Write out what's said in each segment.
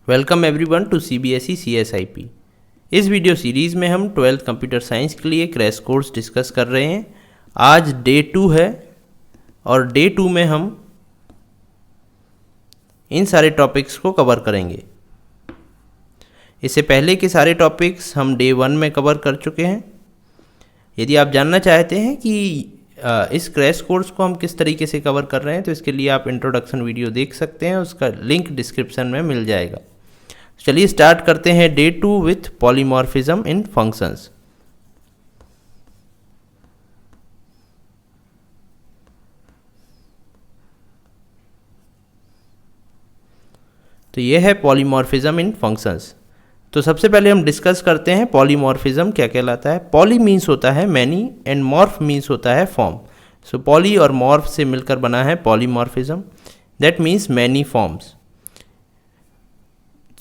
Welcome everyone to CBSE CSIP। इस video series में हम 12th कंप्यूटर साइंस के लिए क्रैश कोर्स डिस्कस कर रहे हैं। आज डे 2 है और डे 2 में हम इन सारे टॉपिक्स को कवर करेंगे। इससे पहले के सारे टॉपिक्स हम डे 1 में कवर कर चुके हैं। यदि आप जानना चाहते हैं कि इस क्रैश कोर्स को हम किस तरीके से कवर कर रहे हैं तो इसके लिए आप इंट्रोडक्शन वीडियो देख सकते हैं, उसका लिंक डिस्क्रिप्शन में मिल जाएगा। चलिए स्टार्ट करते हैं day 2 with polymorphism in functions. तो यह है पॉलीमॉर्फिज्म इन फंक्शंस। तो सबसे पहले हम डिस्कस करते हैं पॉलीमॉर्फिज्म क्या कहलाता है। पॉली मीन्स होता है मैनी एंड मॉर्फ मीन्स होता है फॉर्म। सो पॉली और मॉर्फ से मिलकर बना है polymorphism, that means many forms.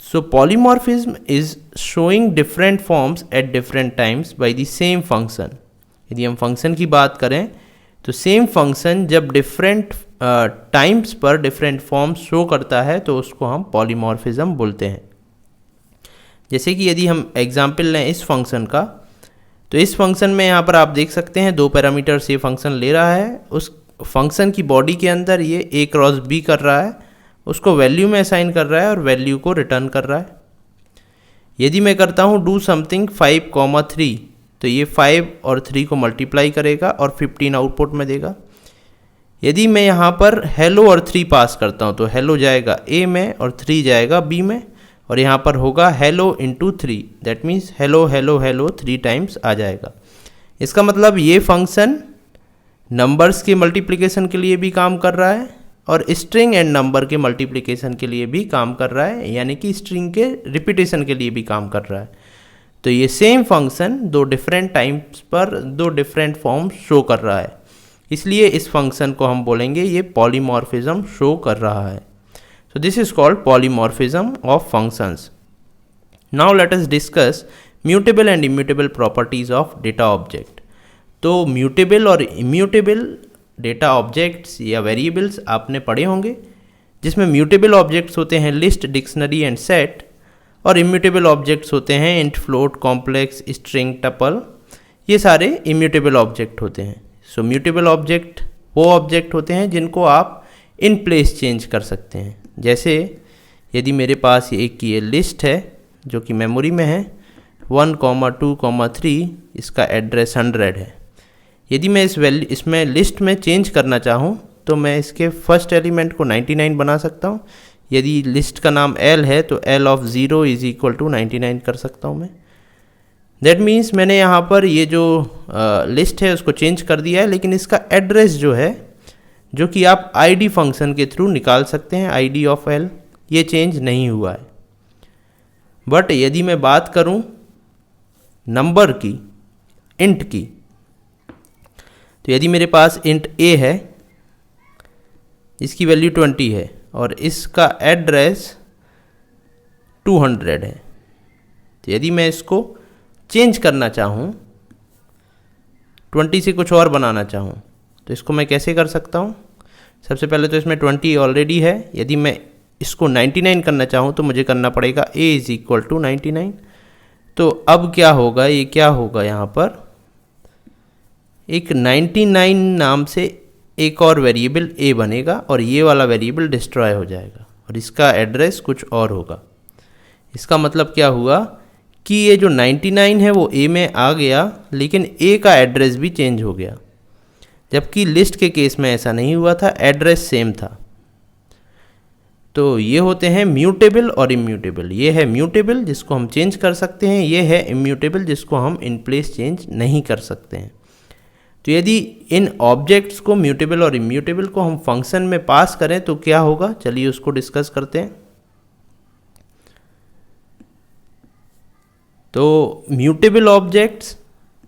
So polymorphism is showing different forms at different times by the same function। यदि हम फंक्शन की बात करें तो सेम फंक्शन जब डिफरेंट टाइम्स पर डिफरेंट फॉर्म्स शो करता है तो उसको हम पॉलीमॉर्फिज्म बोलते हैं। जैसे कि यदि हम एग्जाम्पल लें इस फंक्शन का, तो इस फंक्शन में यहाँ पर आप देख सकते हैं 2 पैरामीटर से फंक्शन ले रहा है। उस फंक्शन की बॉडी के अंदर ये a क्रॉस b कर रहा है, उसको वैल्यू में असाइन कर रहा है और वैल्यू को रिटर्न कर रहा है। यदि मैं करता हूँ डू समथिंग 5,3 तो ये 5 और 3 को मल्टीप्लाई करेगा और 15 आउटपुट में देगा। यदि मैं यहाँ पर हेलो और 3 पास करता हूँ तो हेलो जाएगा ए में और 3 जाएगा बी में, और यहाँ पर होगा hello into 3, that means hello hello hello 3 times आ जाएगा। इसका मतलब ये फंक्शन नंबर्स के मल्टीप्लिकेशन के लिए भी काम कर रहा है और स्ट्रिंग एंड नंबर के मल्टीप्लिकेशन के लिए भी काम कर रहा है, यानी कि स्ट्रिंग के रिपीटेशन के लिए भी काम कर रहा है। तो ये सेम फंक्शन 2 डिफरेंट टाइम्स पर 2 डिफरेंट फॉर्म शो कर रहा है, इसलिए इस फंक्शन को हम बोलेंगे ये पॉलीमॉर्फिज्म शो कर रहा है। So this is called polymorphism of functions. Now let us discuss mutable and immutable properties of data object. तो म्यूटेबल और इम्यूटेबल डेटा ऑब्जेक्ट्स या वेरिएबल्स आपने पढ़े होंगे, जिसमें म्यूटेबल ऑब्जेक्ट्स होते हैं लिस्ट, डिक्शनरी एंड सेट, और इम्यूटेबल ऑब्जेक्ट्स होते हैं int, float, complex, string, tuple. ये सारे इम्यूटेबल ऑब्जेक्ट होते हैं। सो म्यूटेबल ऑब्जेक्ट वो ऑब्जेक्ट होते हैं जिनको आप इन प्लेस चेंज कर सकते हैं। जैसे यदि मेरे पास एक ये लिस्ट है जो कि मेमोरी में है 1, 2, 3, इसका एड्रेस 100 है। यदि मैं इसमें लिस्ट में चेंज करना चाहूँ तो मैं इसके फर्स्ट एलिमेंट को 99 बना सकता हूँ। यदि लिस्ट का नाम L है तो L of 0 is equal to 99 कर सकता हूँ मैं। दैट मीन्स मैंने यहाँ पर ये जो लिस्ट है उसको चेंज कर दिया है, लेकिन इसका एड्रेस जो है, जो कि आप ID फंक्शन के थ्रू निकाल सकते हैं, ID ऑफ L, ये चेंज नहीं हुआ है। बट यदि मैं बात करूँ नंबर की, इंट की, तो यदि मेरे पास इंट a है इसकी वैल्यू 20 है और इसका एड्रेस 200 है, तो यदि मैं इसको चेंज करना चाहूँ, 20 से कुछ और बनाना चाहूँ, तो इसको मैं कैसे कर सकता हूँ। सबसे पहले तो इसमें 20 ऑलरेडी है। यदि मैं इसको 99 करना चाहूँ तो मुझे करना पड़ेगा a इज इक्वल टू 99। तो अब क्या होगा, ये क्या होगा, यहाँ पर एक 99 नाम से एक और वेरिएबल a बनेगा और ये वाला वेरिएबल डिस्ट्रॉय हो जाएगा और इसका एड्रेस कुछ और होगा। इसका मतलब क्या हुआ कि ये जो 99 है वो a में आ गया, लेकिन a का एड्रेस भी चेंज हो गया, जबकि लिस्ट के केस में ऐसा नहीं हुआ था, एड्रेस सेम था। तो ये होते हैं म्यूटेबल और इम्यूटेबल। ये है म्यूटेबल जिसको हम चेंज कर सकते हैं, ये है इम्यूटेबल जिसको हम इन प्लेस चेंज नहीं कर सकते हैं। तो यदि इन ऑब्जेक्ट्स को, म्यूटेबल और इम्यूटेबल को, हम फंक्शन में पास करें तो क्या होगा, चलिए उसको डिस्कस करते हैं। तो mutable objects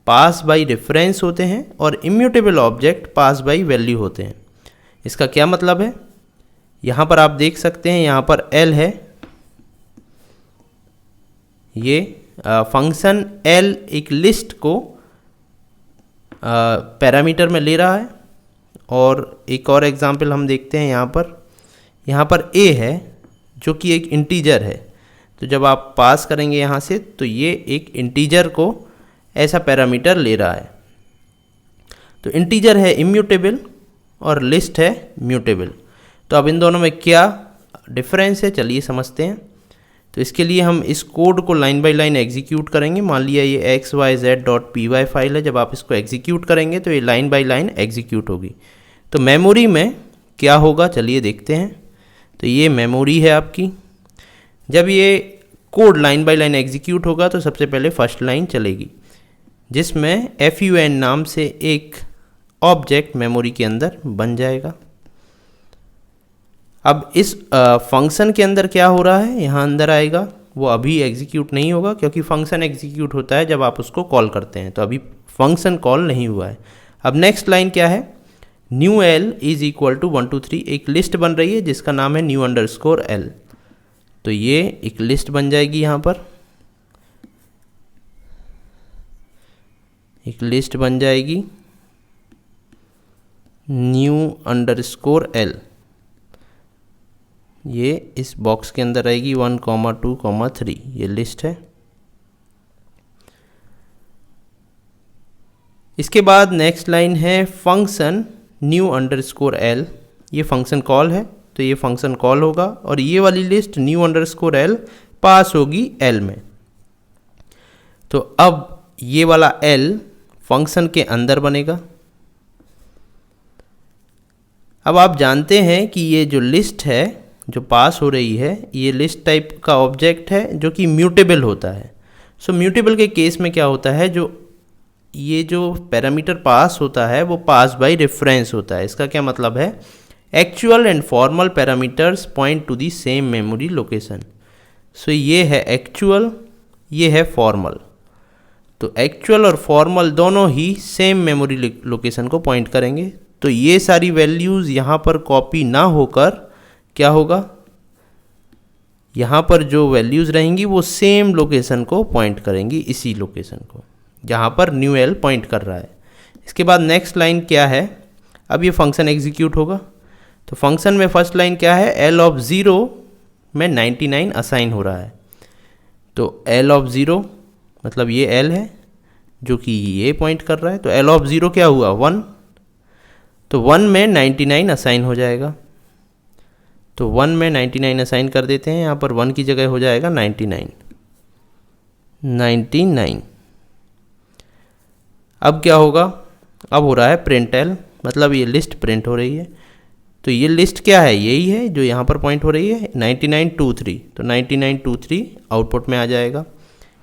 pass by reference होते हैं और immutable object pass by value होते हैं। इसका क्या मतलब है, यहाँ पर आप देख सकते हैं, यहाँ पर L है, ये फंक्शन L एक लिस्ट को पैरामीटर में ले रहा है। और एक और एग्जांपल हम देखते हैं, यहाँ पर a है जो कि एक इंटीजर है। तो जब आप पास करेंगे यहाँ से तो ये एक इंटीजर को ऐसा पैरामीटर ले रहा है। तो इंटीजर है इम्यूटेबल और लिस्ट है म्यूटेबल। तो अब इन दोनों में क्या डिफरेंस है चलिए समझते हैं। तो इसके लिए हम इस कोड को लाइन बाय लाइन एग्जीक्यूट करेंगे। मान लिया ये xyz.py फाइल है, जब आप इसको एग्जीक्यूट करेंगे तो ये लाइन बाय लाइन एग्जीक्यूट होगी। तो मेमोरी में क्या होगा चलिए देखते हैं। तो ये मेमोरी है आपकी। जब ये code line by line execute होगा तो सबसे पहले फर्स्ट लाइन चलेगी जिसमें fun नाम से एक ऑब्जेक्ट मेमोरी के अंदर बन जाएगा। अब इस फंक्शन के अंदर क्या हो रहा है, यहाँ अंदर आएगा, वो अभी एग्जीक्यूट नहीं होगा क्योंकि फंक्शन एग्जीक्यूट होता है जब आप उसको कॉल करते हैं, तो अभी फंक्शन कॉल नहीं हुआ है। अब नेक्स्ट लाइन क्या है, new l is equal to 1 2 3, एक लिस्ट बन रही है जिसका नाम है न्यू अंडरस्कोर एल। तो ये एक लिस्ट बन जाएगी, यहाँ पर एक लिस्ट बन जाएगी न्यू अंडरस्कोर एल। ये इस बॉक्स के अंदर रहेगी 1, 2, 3, ये लिस्ट है। इसके बाद नेक्स्ट लाइन है फंक्शन न्यू अंडरस्कोर एल, ये फंक्शन कॉल है तो ये फंक्शन कॉल होगा और ये वाली लिस्ट न्यू अंडरस्कोर एल पास होगी एल में। तो अब ये वाला एल फंक्शन के अंदर बनेगा। अब आप जानते हैं कि ये जो लिस्ट है जो पास हो रही है ये लिस्ट टाइप का ऑब्जेक्ट है जो कि म्यूटेबल होता है। सो म्यूटेबल के केस में क्या होता है, जो पैरामीटर पास होता है वो पास बाय रेफरेंस होता है। इसका क्या मतलब है, actual and formal parameters point to the same memory location. So ये है एक्चुअल, ये है फॉर्मल। तो एक्चुअल और फॉर्मल दोनों ही सेम मेमोरी लोकेशन को पॉइंट करेंगे। तो ये सारी वैल्यूज़ यहाँ पर कॉपी ना होकर क्या होगा, यहाँ पर जो वैल्यूज़ रहेंगी वो सेम लोकेशन को पॉइंट करेंगी, इसी लोकेशन को जहाँ पर न्यू एल पॉइंट कर रहा है। इसके बाद नेक्स्ट लाइन क्या है, अब ये फंक्शन एग्जीक्यूट होगा। तो फंक्शन में फर्स्ट लाइन क्या है, एल ऑफ 0 में 99 असाइन हो रहा है। तो एल ऑफ 0 मतलब ये एल है जो कि ये पॉइंट कर रहा है। तो एल ऑफ 0 क्या हुआ, 1। तो 1 में 99 असाइन हो जाएगा। तो 1 में 99 असाइन कर देते हैं, यहाँ पर 1 की जगह हो जाएगा 99। अब क्या होगा, अब हो रहा है प्रिंट एल, मतलब ये लिस्ट प्रिंट हो रही है। तो ये लिस्ट क्या है, यही है जो यहाँ पर पॉइंट हो रही है 9923। तो 9923 आउटपुट में आ जाएगा।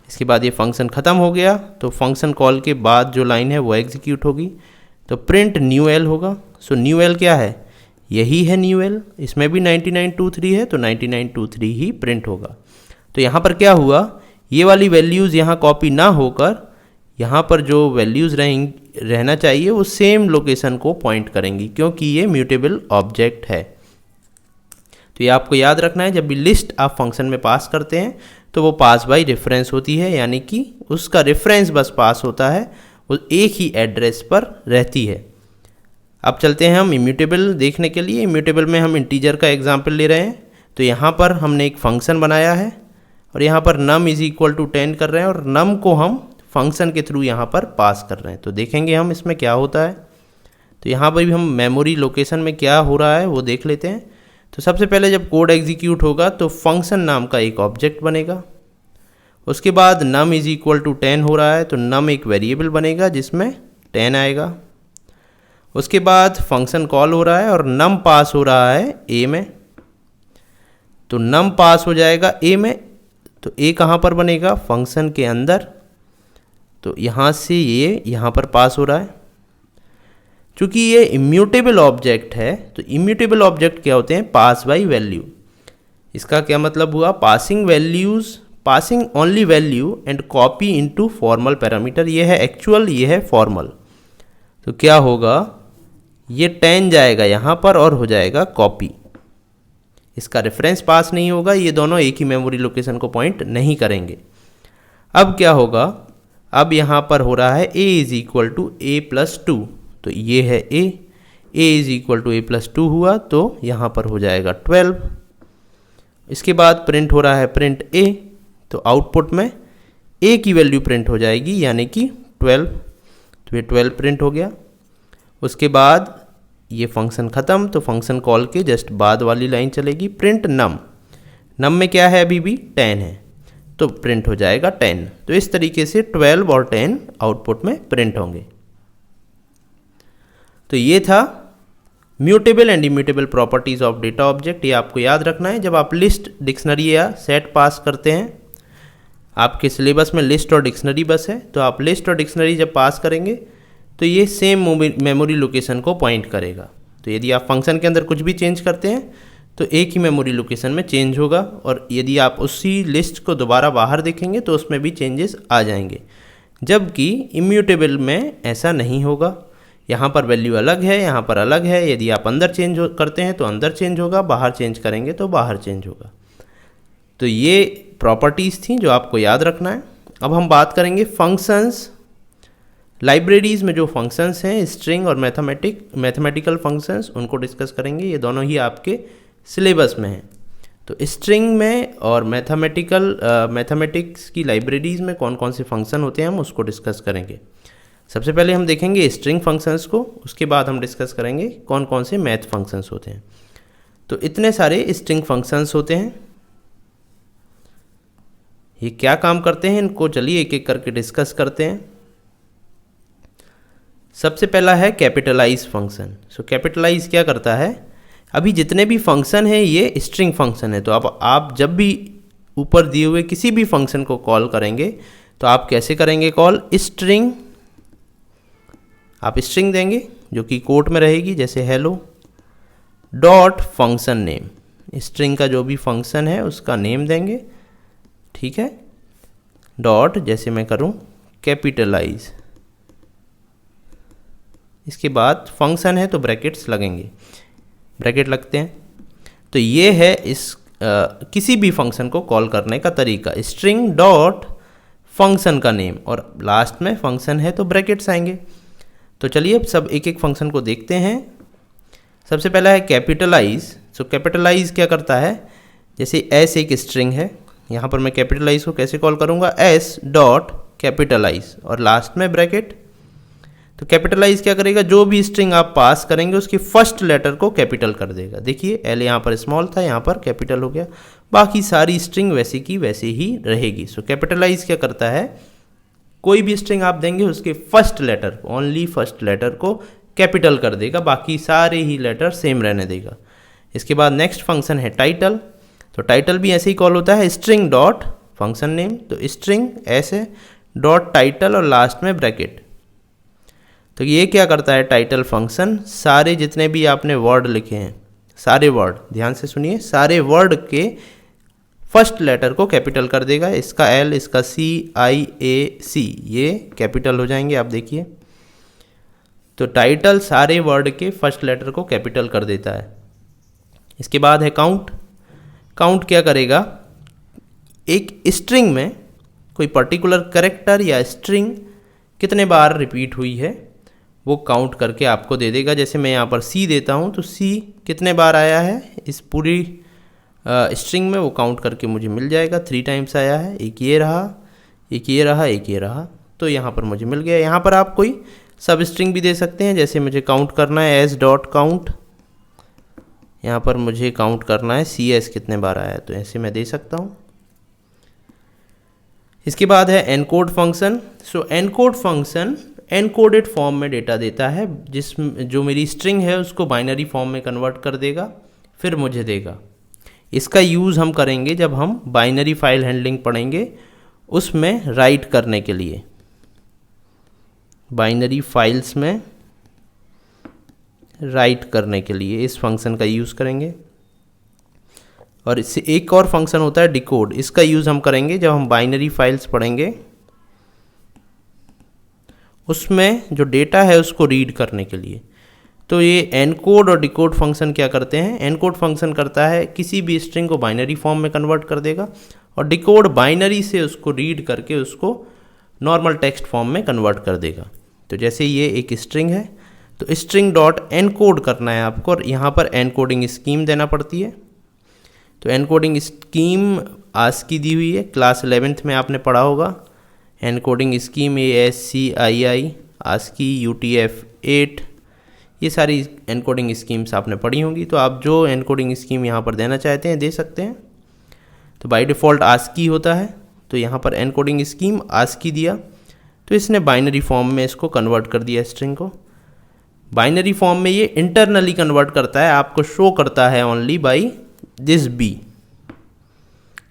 इसके बाद ये फंक्शन ख़त्म हो गया। तो फंक्शन कॉल के बाद जो लाइन है वो एग्जीक्यूट होगी। तो प्रिंट न्यू एल होगा। सो न्यू एल क्या है, यही है न्यू एल, इसमें भी 9923 है तो 9923 ही प्रिंट होगा। तो यहाँ पर क्या हुआ, ये वाली वैल्यूज़ यहाँ कॉपी ना होकर यहाँ पर जो वैल्यूज़ रहना चाहिए वो सेम लोकेशन को पॉइंट करेंगी क्योंकि ये म्यूटेबल ऑब्जेक्ट है। तो ये आपको याद रखना है, जब भी लिस्ट आप फंक्शन में पास करते हैं तो वो पास बाय रेफरेंस होती है, यानी कि उसका रेफरेंस बस पास होता है, वो एक ही एड्रेस पर रहती है। अब चलते हैं हम इम्यूटेबल देखने के लिए। इम्यूटेबल में हम इंटीजर का एग्जाम्पल ले रहे हैं। तो यहाँ पर हमने एक फंक्शन बनाया है और यहाँ पर num इज इक्वल टू 10 कर रहे हैं और num को हम फंक्शन के थ्रू यहाँ पर पास कर रहे हैं। तो देखेंगे हम इसमें क्या होता है। तो यहाँ पर भी हम मेमोरी लोकेशन में क्या हो रहा है वो देख लेते हैं। तो सबसे पहले जब कोड एग्जीक्यूट होगा तो फंक्शन नाम का एक ऑब्जेक्ट बनेगा। उसके बाद num इज इक्वल टू 10 हो रहा है तो num एक वेरिएबल बनेगा जिसमें 10 आएगा। उसके बाद फंक्शन कॉल हो रहा है और num पास हो रहा है a में। तो num पास हो जाएगा a में। तो a कहाँ पर बनेगा, फंक्शन के अंदर। तो यहाँ से ये यहाँ पर पास हो रहा है। चूँकि ये इम्यूटेबल ऑब्जेक्ट है तो इम्यूटेबल ऑब्जेक्ट क्या होते हैं, पास बाय वैल्यू। इसका क्या मतलब हुआ, passing only value and copy into formal parameter. ये है एक्चुअल, ये है फॉर्मल। तो क्या होगा, ये 10 जाएगा यहाँ पर और हो जाएगा कॉपी। इसका रेफरेंस पास नहीं होगा, ये दोनों एक ही मेमोरी लोकेशन को पॉइंट नहीं करेंगे। अब क्या होगा, अब यहाँ पर हो रहा है a is equal to a+2। तो ये है a is equal to a+2 हुआ तो यहाँ पर हो जाएगा 12। इसके बाद प्रिंट हो रहा है प्रिंट ए, तो आउटपुट में ए की वैल्यू प्रिंट हो जाएगी यानी कि 12, तो ये 12 प्रिंट हो गया। उसके बाद ये फंक्शन ख़त्म, तो फंक्शन कॉल के जस्ट बाद वाली लाइन चलेगी प्रिंट नम। नम में क्या है, अभी भी 10 है, तो प्रिंट हो जाएगा 10। तो इस तरीके से 12 और 10 आउटपुट में प्रिंट होंगे। तो ये था mutable and immutable properties of data object. ये आपको याद रखना है जब आप लिस्ट, डिक्शनरी या सेट पास करते हैं। आपके सिलेबस में लिस्ट और डिक्शनरी बस है, तो आप लिस्ट और डिक्शनरी जब पास करेंगे तो ये सेम मेमोरी लोकेशन को पॉइंट करेगा। तो यदि आप फंक्शन के अंदर कुछ भी चेंज करते हैं तो एक ही मेमोरी लोकेशन में चेंज होगा, और यदि आप उसी लिस्ट को दोबारा बाहर देखेंगे तो उसमें भी चेंजेस आ जाएंगे। जबकि इम्यूटेबल में ऐसा नहीं होगा, यहाँ पर वैल्यू अलग है, यहाँ पर अलग है। यदि आप अंदर चेंज करते हैं तो अंदर चेंज होगा, बाहर चेंज करेंगे तो बाहर चेंज होगा। तो ये प्रॉपर्टीज़ थी जो आपको याद रखना है। अब हम बात करेंगे फंक्शंस। लाइब्रेरीज़ में जो फंक्शंस हैं, स्ट्रिंग और मैथमेटिकल फंक्शंस, उनको डिस्कस करेंगे। ये दोनों ही आपके सिलेबस में हैं। तो स्ट्रिंग में और मैथमेटिक्स की लाइब्रेरीज़ में कौन कौन से फंक्शन होते हैं हम उसको डिस्कस करेंगे। सबसे पहले हम देखेंगे स्ट्रिंग फंक्शंस को, उसके बाद हम डिस्कस करेंगे कौन कौन से मैथ फंक्शंस होते हैं। तो इतने सारे स्ट्रिंग फंक्शंस होते हैं, ये क्या काम करते हैं इनको चलिए एक एक करके डिस्कस करते हैं। सबसे पहला है कैपिटलाइज फंक्शन। सो कैपिटलाइज क्या करता है, अभी जितने भी फंक्शन है ये स्ट्रिंग फंक्शन है। तो अब आप जब भी ऊपर दिए हुए किसी भी फंक्शन को कॉल करेंगे तो आप कैसे करेंगे कॉल, स्ट्रिंग, आप स्ट्रिंग देंगे जो कि कोट में रहेगी, जैसे hello dot function name. String का जो भी फंक्शन है उसका नेम देंगे, ठीक है, डॉट, जैसे मैं करूं कैपिटलाइज। इसके बाद फंक्शन है तो ब्रैकेट्स लगेंगे, ब्रैकेट लगते हैं। तो ये है इस किसी भी फंक्शन को कॉल करने का तरीका, स्ट्रिंग डॉट फंक्शन का नेम, और लास्ट में फंक्शन है तो ब्रैकेट्स आएंगे। तो चलिए अब सब एक एक फंक्शन को देखते हैं। सबसे पहला है कैपिटलाइज। सो कैपिटलाइज क्या करता है, जैसे एस एक स्ट्रिंग है, यहाँ पर मैं कैपिटलाइज को कैसे कॉल करूँगा, एस डॉट कैपिटलाइज और लास्ट में ब्रैकेट। तो कैपिटलाइज क्या करेगा, जो भी स्ट्रिंग आप पास करेंगे उसके फर्स्ट लेटर को कैपिटल कर देगा। देखिए एल यहाँ पर स्मॉल था, यहाँ पर कैपिटल हो गया, बाकी सारी स्ट्रिंग वैसे की वैसे ही रहेगी। सो कैपिटलाइज क्या करता है, कोई भी स्ट्रिंग आप देंगे उसके first letter, only first letter को कैपिटल कर देगा, बाकी सारे ही लेटर सेम रहने देगा। इसके बाद नेक्स्ट फंक्शन है टाइटल। तो टाइटल भी ऐसे ही कॉल होता है, स्ट्रिंग डॉट फंक्शन नेम, तो स्ट्रिंग ऐसे डॉट टाइटल और लास्ट में ब्रैकेट। तो ये क्या करता है टाइटल फंक्शन, सारे जितने भी आपने वर्ड लिखे हैं, सारे वर्ड, ध्यान से सुनिए, सारे वर्ड के फर्स्ट लेटर को कैपिटल कर देगा। इसका एल, इसका सी, आई, ए, सी, ये कैपिटल हो जाएंगे, आप देखिए। तो टाइटल सारे वर्ड के फर्स्ट लेटर को कैपिटल कर देता है। इसके बाद है काउंट। काउंट क्या करेगा, एक स्ट्रिंग में कोई पर्टिकुलर कैरेक्टर या स्ट्रिंग कितने बार रिपीट हुई है वो काउंट करके आपको दे देगा। जैसे मैं यहाँ पर सी देता हूँ तो सी कितने बार आया है इस पूरी स्ट्रिंग में, वो काउंट करके मुझे मिल जाएगा। 3 टाइम्स आया है, एक ये रहा, एक ये रहा, एक ये रहा, तो यहाँ पर मुझे मिल गया। यहाँ पर आप कोई सब स्ट्रिंग भी दे सकते हैं, जैसे मुझे काउंट करना है एस डॉट काउंट, यहाँ पर मुझे काउंट करना है सी एस कितने बार आया है, तो ऐसे मैं दे सकता हूँ। इसके बाद है एनकोड फंक्शन। सो एनकोड फंक्शन एनकोडेड फॉर्म में डेटा देता है, जो मेरी स्ट्रिंग है उसको बाइनरी फॉर्म में कन्वर्ट कर देगा, फिर मुझे देगा। इसका यूज़ हम करेंगे जब हम बाइनरी फाइल हैंडलिंग पढ़ेंगे, उसमें राइट करने के लिए, बाइनरी फाइल्स में राइट करने के लिए इस फंक्शन का यूज़ करेंगे। और इससे एक और फंक्शन होता है डिकोड, इसका यूज़ हम करेंगे जब हम बाइनरी फाइल्स पढ़ेंगे, उसमें जो डेटा है उसको रीड करने के लिए। तो ये एनकोड और डिकोड फंक्शन क्या करते हैं, एनकोड फंक्शन करता है किसी भी स्ट्रिंग को बाइनरी फॉर्म में कन्वर्ट कर देगा, और डिकोड बाइनरी से उसको रीड करके उसको नॉर्मल टेक्स्ट फॉर्म में कन्वर्ट कर देगा। तो जैसे ये एक स्ट्रिंग है तो स्ट्रिंग डॉट एनकोड करना है आपको, और यहाँ पर एनकोडिंग स्कीम देना पड़ती है। तो एनकोडिंग स्कीम ASCII दी हुई है, क्लास 11th में आपने पढ़ा होगा। Encoding scheme ASCII, ASCII, UTF-8, ये सारी एनकोडिंग स्कीम्स आपने पढ़ी होंगी। तो आप जो एनकोडिंग स्कीम यहाँ पर देना चाहते हैं दे सकते हैं। तो बाय डिफ़ॉल्ट ASCII होता है, तो यहाँ पर एनकोडिंग स्कीम ASCII दिया, तो इसने बाइनरी फॉर्म में इसको कन्वर्ट कर दिया स्ट्रिंग को। बाइनरी फॉर्म में ये इंटरनली कन्वर्ट करता है, आपको शो करता है ओनली बाई दिस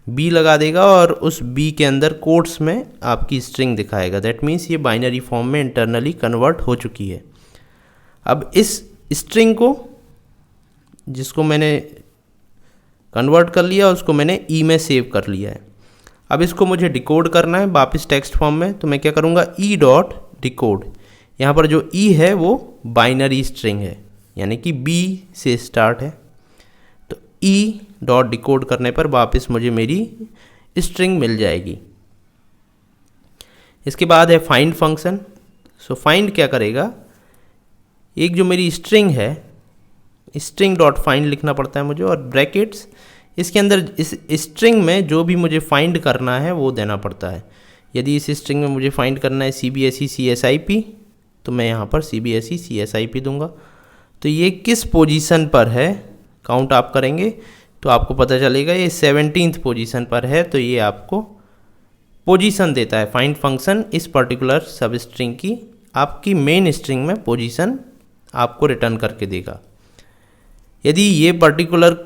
बी लगा देगा और उस बी के अंदर कोट्स में आपकी स्ट्रिंग दिखाएगा। दैट मीन्स ये बाइनरी फॉर्म में इंटरनली कन्वर्ट हो चुकी है। अब इस स्ट्रिंग को, जिसको मैंने कन्वर्ट कर लिया, उसको मैंने ई में सेव कर लिया है। अब इसको मुझे डिकोड करना है वापस टेक्स्ट फॉर्म में, तो मैं क्या करूँगा, ई डॉट डिकोड। यहाँ पर जो ई है वो बाइनरी स्ट्रिंग है, यानी कि बी से स्टार्ट है। तो ई डॉट डिकोड करने पर वापस मुझे मेरी स्ट्रिंग मिल जाएगी। इसके बाद है फाइंड फंक्शन। सो फाइंड क्या करेगा, एक जो मेरी स्ट्रिंग है, स्ट्रिंग डॉट फाइंड लिखना पड़ता है मुझे, और ब्रैकेट्स, इसके अंदर इस स्ट्रिंग में जो भी मुझे फाइंड करना है वो देना पड़ता है। यदि इस स्ट्रिंग में मुझे फाइंड करना है CBSE CSIP, तो मैं यहाँ पर CBSE CSIP दूंगा। तो ये किस पोजीशन पर है काउंट आप करेंगे तो आपको पता चलेगा ये 17th पोजीशन पर है। तो ये आपको पोजीशन देता है। फाइंड फंक्शन इस पर्टिकुलर सब स्ट्रिंग की आपकी मेन स्ट्रिंग में पोजीशन आपको रिटर्न करके देगा। यदि ये पर्टिकुलर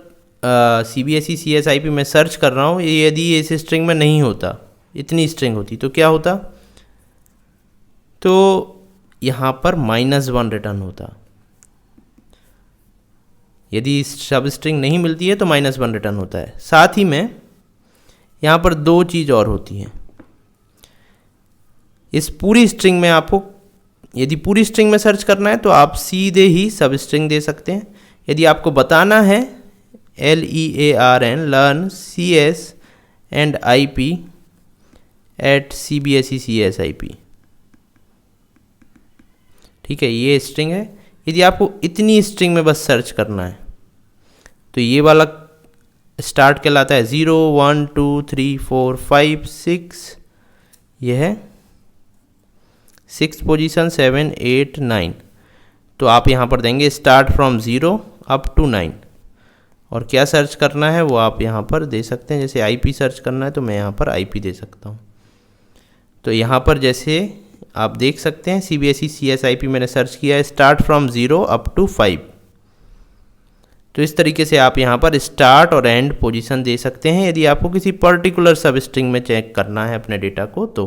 CBSE CSIP में सर्च कर रहा हूँ, यदि ये इस स्ट्रिंग में नहीं होता, इतनी स्ट्रिंग होती, तो क्या होता, तो यहाँ पर -1 रिटर्न होता। यदि सब स्ट्रिंग नहीं मिलती है तो -1 रिटर्न होता है। साथ ही में यहाँ पर दो चीज़ और होती हैं। इस पूरी स्ट्रिंग में आपको, यदि पूरी स्ट्रिंग में सर्च करना है तो आप सीधे ही सब स्ट्रिंग दे सकते हैं। यदि आपको बताना है learn CS and IP at CBSE CSIP, ठीक है, ये स्ट्रिंग है। यदि आपको इतनी स्ट्रिंग में बस सर्च करना है तो ये वाला स्टार्ट कहलाता है 0 1 2 3 4 5 6, यह है 6th पोजीशन, 7 8 9। तो आप यहाँ पर देंगे स्टार्ट फ्रॉम 0 अप टू 9, और क्या सर्च करना है वो आप यहाँ पर दे सकते हैं। जैसे IP सर्च करना है तो मैं यहाँ पर IP दे सकता हूँ। तो यहाँ पर जैसे आप देख सकते हैं CBSE CSIP मैंने सर्च किया है, स्टार्ट फ्रॉम 0 अप टू 5। तो इस तरीके से आप यहाँ पर स्टार्ट और एंड पोजीशन दे सकते हैं यदि आपको किसी पर्टिकुलर सब स्ट्रिंग में चेक करना है अपने डेटा को। तो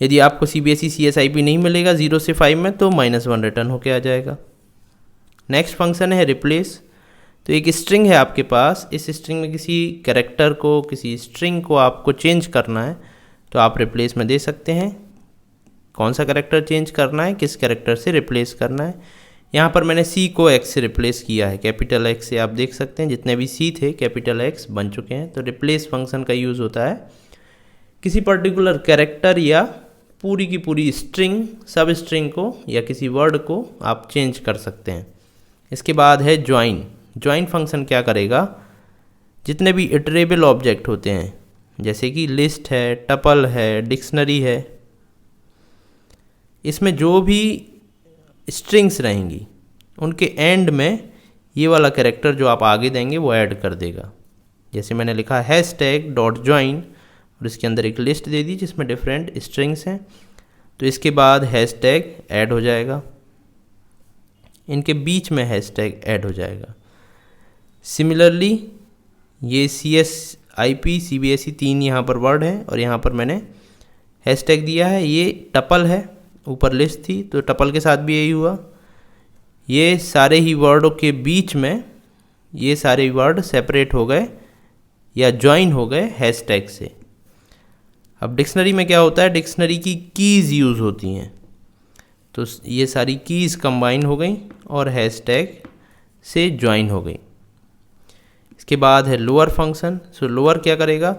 यदि आपको CBSE CSIP नहीं मिलेगा 0 से 5 में तो -1 रिटर्न होके आ जाएगा। नेक्स्ट फंक्शन है रिप्लेस। तो एक स्ट्रिंग है आपके पास, इस स्ट्रिंग में किसी कैरेक्टर को, किसी स्ट्रिंग को आपको चेंज करना है तो आप रिप्लेस में दे सकते हैं। कौन सा कैरेक्टर चेंज करना है, किस कैरेक्टर से रिप्लेस करना है। यहाँ पर मैंने C को X से रिप्लेस किया है, कैपिटल X से। आप देख सकते हैं जितने भी C थे कैपिटल X बन चुके हैं। तो रिप्लेस फंक्शन का यूज़ होता है किसी पर्टिकुलर कैरेक्टर या पूरी की पूरी स्ट्रिंग, सब स्ट्रिंग को या किसी वर्ड को आप चेंज कर सकते हैं। इसके बाद है ज्वाइन। ज्वाइन फंक्शन क्या करेगा, जितने भी इटरेबल ऑब्जेक्ट होते हैं जैसे कि लिस्ट है, टपल है, डिक्शनरी है, इसमें जो भी स्ट्रिंग्स रहेंगी उनके एंड में ये वाला कैरेक्टर जो आप आगे देंगे वो ऐड कर देगा। जैसे मैंने लिखा #.join और इसके अंदर एक लिस्ट दे दी जिसमें डिफरेंट स्ट्रिंग्स हैं, तो इसके बाद हैशटैग ऐड हो जाएगा, इनके बीच में हैशटैग ऐड हो जाएगा। सिमिलरली ये CSIP CBSE 3 यहाँ पर वर्ड है और यहाँ पर मैंने हैशटैग दिया है। ये टपल है, ऊपर लिस्ट थी तो टपल के साथ भी यही हुआ। ये सारे ही वर्डों के बीच में ये सारे वर्ड सेपरेट हो गए या ज्वाइन हो गए हैशटैग से। अब डिक्शनरी में क्या होता है, डिक्शनरी की कीज़ यूज़ होती हैं, तो ये सारी कीज़ कंबाइन हो गई और हैशटैग से ज्वाइन हो गई। इसके बाद है लोअर फंक्शन। सो लोअर क्या करेगा,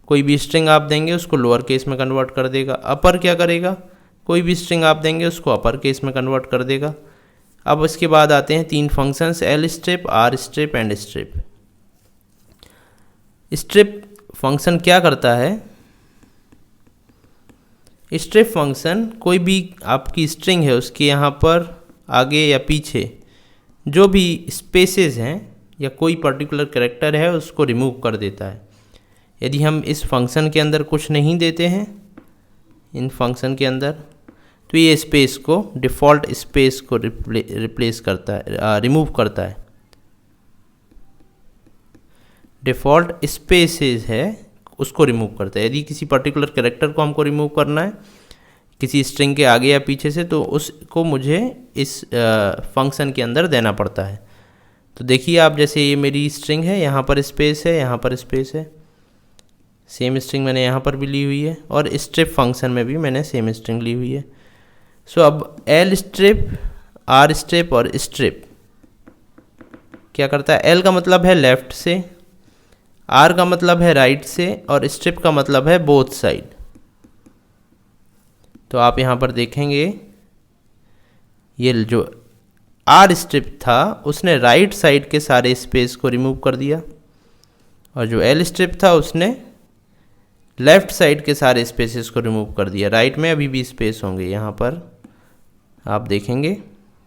कोई भी स्ट्रिंग आप देंगे उसको लोअर केस में कन्वर्ट कर देगा। अपर क्या करेगा, कोई भी स्ट्रिंग आप देंगे उसको अपर केस में कन्वर्ट कर देगा। अब इसके बाद आते हैं 3 functions, L strip, R strip and strip. Strip function क्या करता है? स्ट्रिप फंक्शन कोई भी आपकी स्ट्रिंग है उसके यहाँ पर आगे या पीछे जो भी स्पेसेस हैं या कोई पर्टिकुलर कैरेक्टर है उसको रिमूव कर देता है। यदि हम इस फंक्शन के अंदर कुछ नहीं देते हैं इन फंक्शन के अंदर, तो ये स्पेस को, डिफ़ॉल्ट स्पेस को रिप्लेस करता है, रिमूव करता है। डिफ़ॉल्ट स्पेसेस है उसको रिमूव करता है। यदि किसी पर्टिकुलर कैरेक्टर को हमको रिमूव करना है किसी स्ट्रिंग के आगे या पीछे से, तो उसको मुझे इस फंक्शन के अंदर देना पड़ता है। तो देखिए आप, जैसे ये मेरी स्ट्रिंग है, यहाँ पर स्पेस है, यहाँ पर स्पेस है, सेम स्ट्रिंग मैंने यहाँ पर भी ली हुई है, और स्ट्रिप फंक्शन में भी मैंने सेम स्ट्रिंग ली हुई है। सो अब एल स्ट्रिप, आर स्ट्रिप और स्ट्रिप क्या करता है? एल का मतलब है लेफ़्ट से, आर का मतलब है राइट से, और स्ट्रिप का मतलब है बोथ साइड। तो आप यहाँ पर देखेंगे ये जो आर स्ट्रिप था उसने राइट साइड के सारे स्पेस को रिमूव कर दिया, और जो एल स्ट्रिप था उसने लेफ़्ट साइड के सारे स्पेसेस को रिमूव कर दिया। राइट में अभी भी स्पेस होंगे, यहाँ पर आप देखेंगे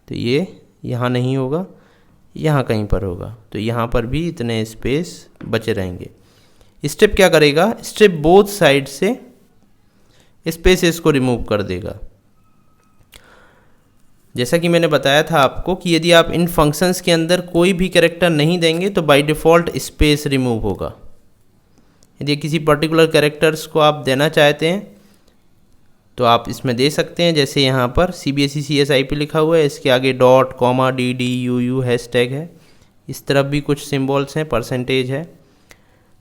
तो ये यहाँ नहीं होगा, यहाँ कहीं पर होगा, तो यहाँ पर भी इतने स्पेस बचे रहेंगे। स्ट्रिप क्या करेगा? स्ट्रिप बोथ साइड से स्पेसेस को रिमूव कर देगा। जैसा कि मैंने बताया था आपको कि यदि आप इन फंक्शंस के अंदर कोई भी कैरेक्टर नहीं देंगे तो बाय डिफ़ॉल्ट स्पेस रिमूव होगा। यदि किसी पर्टिकुलर कैरेक्टर्स को आप देना चाहते हैं तो आप इसमें दे सकते हैं। जैसे यहाँ पर CBSE CSIP लिखा हुआ है, इसके आगे डॉट, कॉमा, DDUU हैशटैग है, इस तरफ भी कुछ सिंबल्स हैं, परसेंटेज है।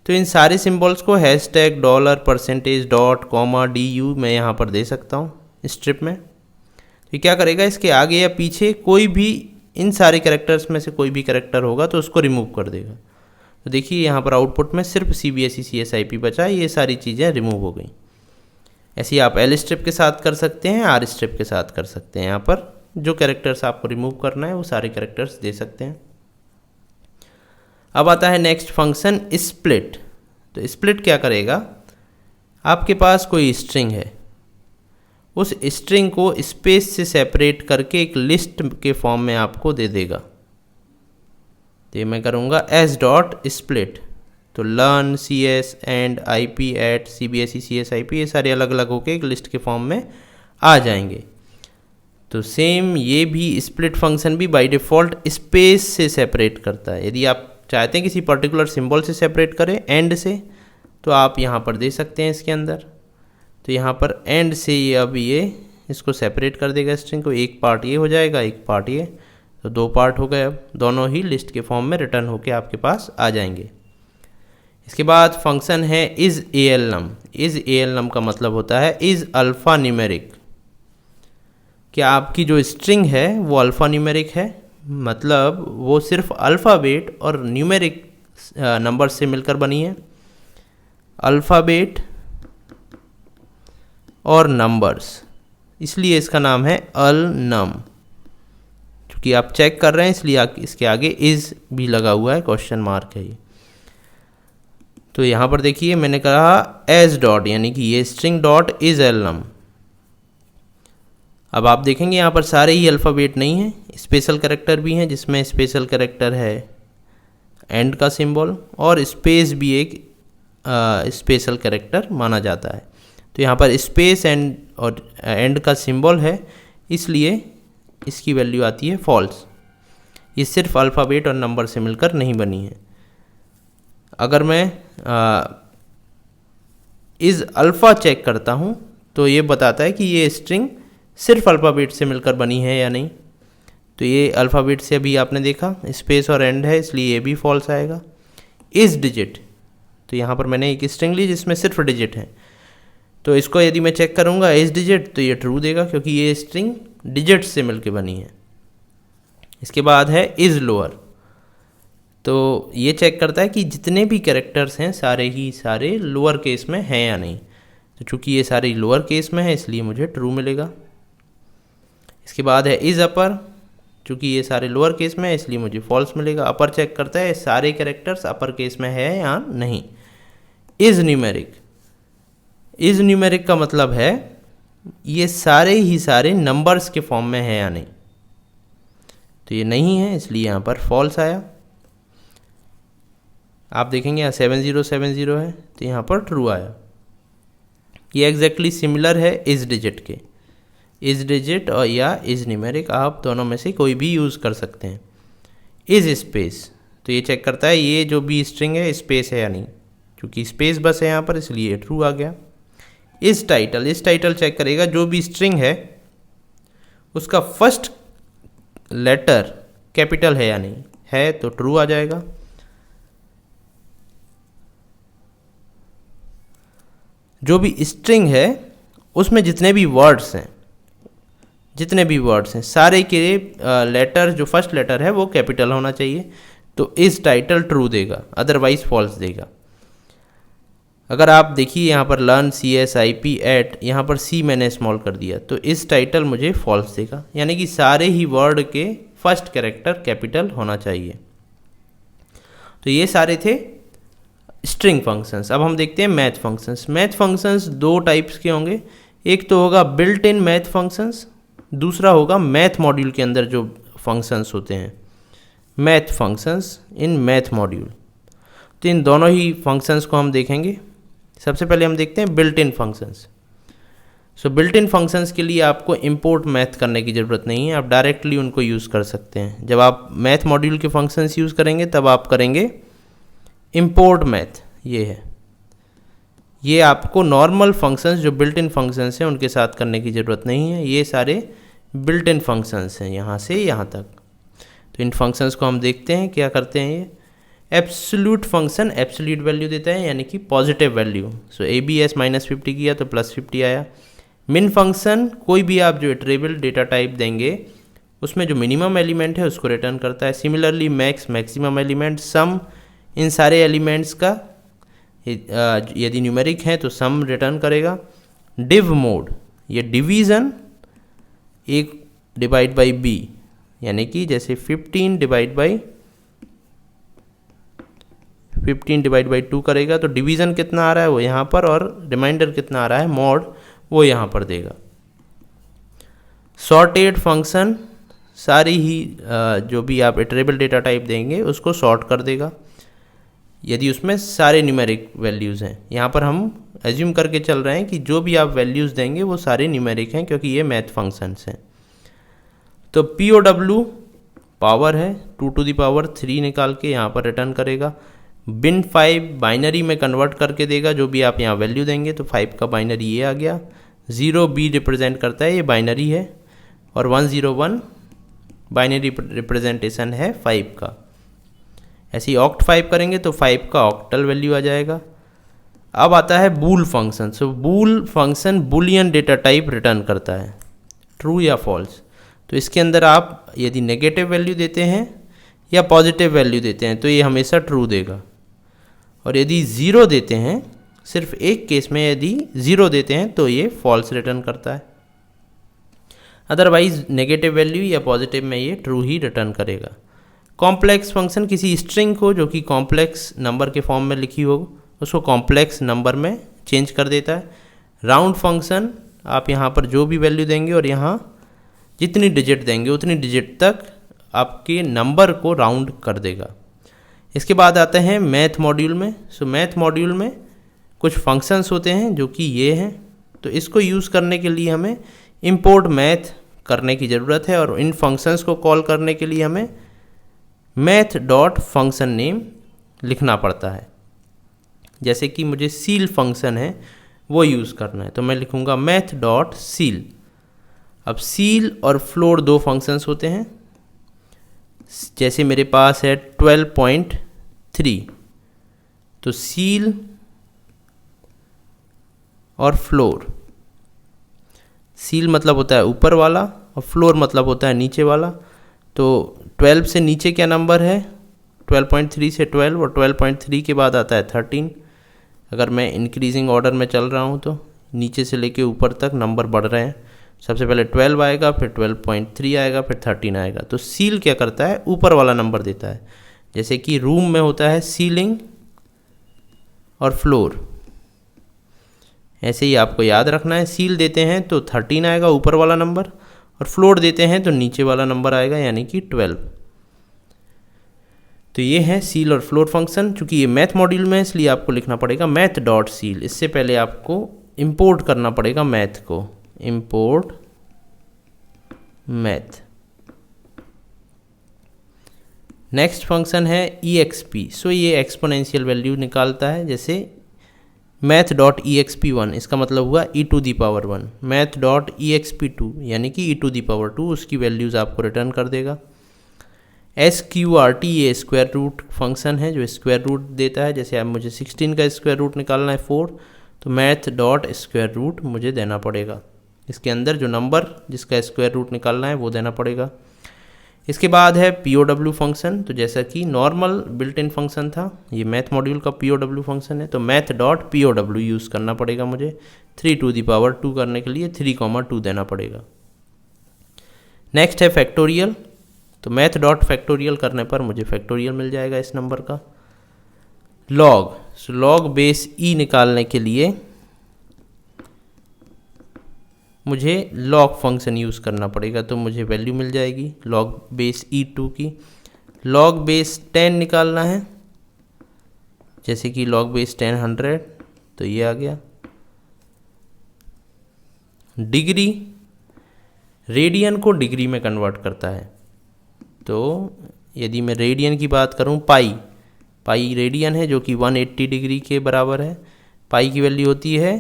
तो इन सारे सिंबल्स को hashtag, dollar, percentage, dot, comma, DU मैं यहाँ पर दे सकता हूँ स्ट्रिप में। तो क्या करेगा? इसके आगे या पीछे कोई भी इन सारे कैरेक्टर्स में से कोई भी कैरेक्टर होगा तो उसको रिमूव कर देगा। तो देखिए यहाँ पर आउटपुट में सिर्फ CBSE CSIP बचा, ये सारी चीज़ें रिमूव हो गई। ऐसे ही आप एल स्ट्रिप के साथ कर सकते हैं, आर स्ट्रिप के साथ कर सकते हैं। यहाँ पर जो कैरेक्टर्स आपको रिमूव करना है वो सारे कैरेक्टर्स दे सकते हैं। अब आता है नेक्स्ट फंक्शन स्प्लिट। तो स्प्लिट क्या करेगा? आपके पास कोई स्ट्रिंग है, उस स्ट्रिंग को स्पेस से सेपरेट करके एक लिस्ट के फॉर्म में आपको दे देगा। तो ये मैं करूँगा एस डॉट स्प्लिट। तो learn, CS, and IP, at, CBSE CSIP ये सारे अलग अलग होके एक लिस्ट के फॉर्म में आ जाएंगे। तो सेम ये भी स्प्लिट फंक्शन भी बाय डिफ़ॉल्ट स्पेस से सेपरेट करता है। यदि आप चाहते हैं किसी पर्टिकुलर सिंबल से सेपरेट करें एंड से, तो आप यहाँ पर दे सकते हैं इसके अंदर। तो यहाँ पर एंड से ये अब ये इसको सेपरेट कर देगा स्ट्रिंग को, एक पार्ट ये हो जाएगा, एक पार्ट ये, तो दो पार्ट हो गए। अब दोनों ही लिस्ट के फॉर्म में रिटर्न होके आपके पास आ जाएंगे। इसके बाद फंक्शन है इज़ ALNum। इज़ ALNum का मतलब होता है इज़ अल्फ़ा न्यूमेरिक। क्या आपकी जो स्ट्रिंग है वो अल्फ़ा न्यूमेरिक है? मतलब वो सिर्फ अल्फ़ाबेट और न्यूमेरिक नंबर से मिलकर बनी है। अल्फ़ाबेट और नंबर्स, इसलिए इसका नाम है ALNum। क्योंकि आप चेक कर रहे हैं इसलिए इसके आगे इज़ भी लगा हुआ है, क्वेश्चन मार्क है ये। तो यहाँ पर देखिए मैंने कहा एज डॉट, यानी कि ये स्ट्रिंग डॉट इज़ ALNum। अब आप देखेंगे यहाँ पर सारे ही अल्फ़ाबेट नहीं हैं, स्पेशल कैरेक्टर भी हैं, जिसमें स्पेशल कैरेक्टर है एंड का सिंबल, और स्पेस भी एक स्पेशल कैरेक्टर माना जाता है। तो यहाँ पर स्पेस एंड और एंड का सिंबल है, इसलिए इसकी वैल्यू आती है फॉल्स। ये सिर्फ अल्फ़ाबेट और नंबर से मिलकर नहीं बनी है। अगर मैं इज़ अल्फ़ा चेक करता हूँ तो ये बताता है कि ये स्ट्रिंग सिर्फ अल्फ़ाबेट से मिलकर बनी है या नहीं। तो ये अल्फ़ाबेट से अभी आपने देखा स्पेस और एंड है, इसलिए ये भी फॉल्स आएगा। इज़ डिजिट, तो यहाँ पर मैंने एक स्ट्रिंग ली जिसमें सिर्फ डिजिट है, तो इसको यदि मैं चेक करूँगा इज़ डिजिट तो ये ट्रू देगा, क्योंकि ये स्ट्रिंग डिजिट से मिलकर बनी है। इसके बाद है इज़ लोअर। तो ये चेक करता है कि जितने भी कैरेक्टर्स हैं सारे ही सारे लोअर केस में हैं या नहीं। तो चूँकि ये सारे लोअर केस में है इसलिए मुझे ट्रू मिलेगा। इसके बाद है इज़ अपर। चूँकि ये सारे लोअर केस में है इसलिए मुझे फॉल्स मिलेगा। अपर चेक करता है सारे कैरेक्टर्स अपर केस में है या नहीं। Is numeric. इज न्यूमेरिक का मतलब है ये सारे ही सारे नंबर्स के फॉर्म में है या नहीं। तो ये नहीं है, इसलिए यहाँ पर फॉल्स आया। आप देखेंगे यहाँ 7070 है, तो यहाँ पर ट्रू आया। ये एग्जैक्टली सिमिलर है इज डिजिट के। इज डिजिट और या इज न्यूमेरिक आप दोनों में से कोई भी यूज़ कर सकते हैं। इज स्पेस, तो ये चेक करता है ये जो भी स्ट्रिंग है स्पेस है या नहीं, क्योंकि स्पेस बस है यहाँ पर इसलिए ट्रू आ गया। इज टाइटल, इस टाइटल चेक करेगा जो भी स्ट्रिंग है उसका फर्स्ट लेटर कैपिटल है या नहीं, है तो ट्रू आ जाएगा। जो भी स्ट्रिंग है उसमें जितने भी वर्ड्स हैं सारे के लेटर जो फर्स्ट लेटर है वो कैपिटल होना चाहिए, तो इस टाइटल ट्रू देगा, अदरवाइज फॉल्स देगा। अगर आप देखिए यहाँ पर लर्न CSIP एट, यहाँ पर C मैंने स्मॉल कर दिया, तो इस टाइटल मुझे फॉल्स देगा, यानी कि सारे ही वर्ड के फर्स्ट कैरेक्टर कैपिटल होना चाहिए। तो ये सारे थे स्ट्रिंग फंक्शंस। अब हम देखते हैं मैथ फंक्शंस। मैथ फंक्शंस दो टाइप्स के होंगे, एक तो होगा बिल्ट इन मैथ फंक्शंस, दूसरा होगा मैथ मॉड्यूल के अंदर जो फंक्शंस होते हैं, math functions in math module. तो इन दोनों ही फंक्शंस को हम देखेंगे। सबसे पहले हम देखते हैं built in functions. So built in functions के लिए आपको इंपोर्ट मैथ करने की ज़रूरत नहीं है, आप डायरेक्टली उनको यूज़ कर सकते हैं। जब आप मैथ मॉड्यूल के फंक्शंस यूज़ करेंगे तब आप करेंगे इंपोर्ट मैथ। ये है, ये आपको नॉर्मल फंक्शंस जो बिल्ट इन फंक्शंस हैं उनके साथ करने की ज़रूरत नहीं है। ये सारे बिल्ट इन फंक्शंस हैं यहाँ से यहाँ तक। तो इन फंक्शंस को हम देखते हैं क्या करते हैं। ये एब्सोल्यूट फंक्शन एब्सोल्यूट वैल्यू देता है, यानी कि पॉजिटिव वैल्यू। सो ABS -50 किया तो +50 आया। मिन फंक्शन कोई भी आप जो इटरेबल डेटा टाइप देंगे उसमें जो मिनिमम एलिमेंट है उसको रिटर्न करता है। सिमिलरली मैक्स मैक्सिमम एलिमेंट, सम इन सारे एलिमेंट्स का यदि न्यूमेरिक है तो सम रिटर्न करेगा। डिव मोड, ये डिवीज़न एक डिवाइड बाई b, यानी कि जैसे 15 डिवाइड बाई 2 करेगा तो डिवीज़न कितना आ रहा है वो यहाँ पर, और रिमाइंडर कितना आ रहा है मॉड वो यहाँ पर देगा। सॉर्टेड फंक्शन सारी ही जो भी आप इटरेबल डेटा टाइप देंगे उसको सॉर्ट कर देगा यदि उसमें सारे न्यूमेरिक वैल्यूज़ हैं। यहाँ पर हम एज्यूम करके चल रहे हैं कि जो भी आप वैल्यूज़ देंगे वो सारे न्यूमेरिक हैं, क्योंकि ये मैथ फंक्शंस हैं। तो POW पावर है, 2 to the power 3 निकाल के यहाँ पर रिटर्न करेगा। बिन 5 बाइनरी में कन्वर्ट करके देगा, जो भी आप यहाँ वैल्यू देंगे। तो 5 का बाइनरी ये आ गया। 0B रिप्रेजेंट करता है, ये बाइनरी है, और 101 बाइनरी रिप्रेजेंटेशन है 5 का। ऐसे ही ऑक्ट 5 करेंगे तो 5 का ऑक्टल वैल्यू आ जाएगा। अब आता है bool function. So bool function boolean data type return करता है, ट्रू या फॉल्स। तो इसके अंदर आप यदि नेगेटिव वैल्यू देते हैं या पॉजिटिव वैल्यू देते हैं तो ये हमेशा ट्रू देगा, और यदि 0 देते हैं, सिर्फ एक केस में यदि 0 देते हैं तो ये फॉल्स रिटर्न करता है। अदरवाइज नेगेटिव वैल्यू या पॉजिटिव में ये ट्रू ही रिटर्न करेगा। कॉम्प्लेक्स फंक्शन किसी स्ट्रिंग को जो कि कॉम्प्लेक्स नंबर के फॉर्म में लिखी हो उसको कॉम्प्लेक्स नंबर में चेंज कर देता है। राउंड फंक्शन आप यहाँ पर जो भी वैल्यू देंगे और यहाँ जितनी डिजिट देंगे उतनी डिजिट तक आपके नंबर को राउंड कर देगा। इसके बाद आते हैं मैथ मॉड्यूल में। सो मैथ मॉड्यूल में कुछ फंक्शंस होते हैं जो कि ये हैं, तो इसको यूज़ करने के लिए हमें इंपोर्ट मैथ करने की ज़रूरत है, और इन फंक्शंस को कॉल करने के लिए हमें मैथ डॉट फंक्शन नेम लिखना पड़ता है। जैसे कि मुझे सील फंक्शन है वो यूज़ करना है, तो मैं लिखूँगा मैथ डॉट सील। अब सील और फ्लोर दो फंक्शंस होते हैं। जैसे मेरे पास है 12.3, तो सील और फ्लोर। सील मतलब होता है ऊपर वाला और फ्लोर मतलब होता है नीचे वाला। तो 12 से नीचे क्या नंबर है, 12.3 से 12, और 12.3 के बाद आता है 13। अगर मैं इंक्रीजिंग ऑर्डर में चल रहा हूँ तो नीचे से लेके ऊपर तक नंबर बढ़ रहे हैं। सबसे पहले 12 आएगा, फिर 12.3 आएगा, फिर 13 आएगा। तो सील क्या करता है, ऊपर वाला नंबर देता है। जैसे कि रूम में होता है सीलिंग और फ्लोर। ऐसे ही आपको याद रखना है। सील देते हैं तो 13 आएगा ऊपर वाला नंबर, और फ्लोट देते हैं तो नीचे वाला नंबर आएगा यानी कि 12। तो ये है सील और फ्लोट फंक्शन। चूंकि ये मैथ मॉड्यूल में है इसलिए आपको लिखना पड़ेगा मैथ डॉट सील। इससे पहले आपको इंपोर्ट करना पड़ेगा मैथ को, इंपोर्ट मैथ। नेक्स्ट फंक्शन है EXP। सो ये एक्सपोनेंशियल वैल्यू निकालता है, जैसे मैथ डॉट EXP1, इसका मतलब हुआ e⁻1। मैथ डॉट EXP2 यानी कि e⁻2, उसकी वैल्यूज़ आपको रिटर्न कर देगा। SQRT ये स्क्वायर रूट फंक्शन है जो स्क्वायर रूट देता है। जैसे अब मुझे 16 का स्क्वायर रूट निकालना है 4, तो मैथ डॉट स्क्वायर रूट मुझे देना पड़ेगा। इसके अंदर जो नंबर जिसका स्क्वायर रूट निकालना है वो देना पड़ेगा। इसके बाद है POW फंक्शन। तो जैसा कि नॉर्मल बिल्ट इन फंक्शन था, ये मैथ मॉड्यूल का POW फंक्शन है, तो मैथ डॉट POW यूज़ करना पड़ेगा मुझे। 3⁻2 करने के लिए 3,2 देना पड़ेगा। नेक्स्ट है फैक्टोरियल। तो मैथ डॉट फैक्टोरियल करने पर मुझे फैक्टोरियल मिल जाएगा इस नंबर का। लॉग, सो लॉग बेस ई निकालने के लिए मुझे लॉग फंक्शन यूज़ करना पड़ेगा, तो मुझे वैल्यू मिल जाएगी लॉग बेस E2 की। लॉग बेस 10 निकालना है, जैसे कि लॉग बेस 10 100, तो ये आ गया। डिग्री, रेडियन को डिग्री में कन्वर्ट करता है। तो यदि मैं रेडियन की बात करूं, पाई रेडियन है जो कि 180 डिग्री के बराबर है। पाई की वैल्यू होती है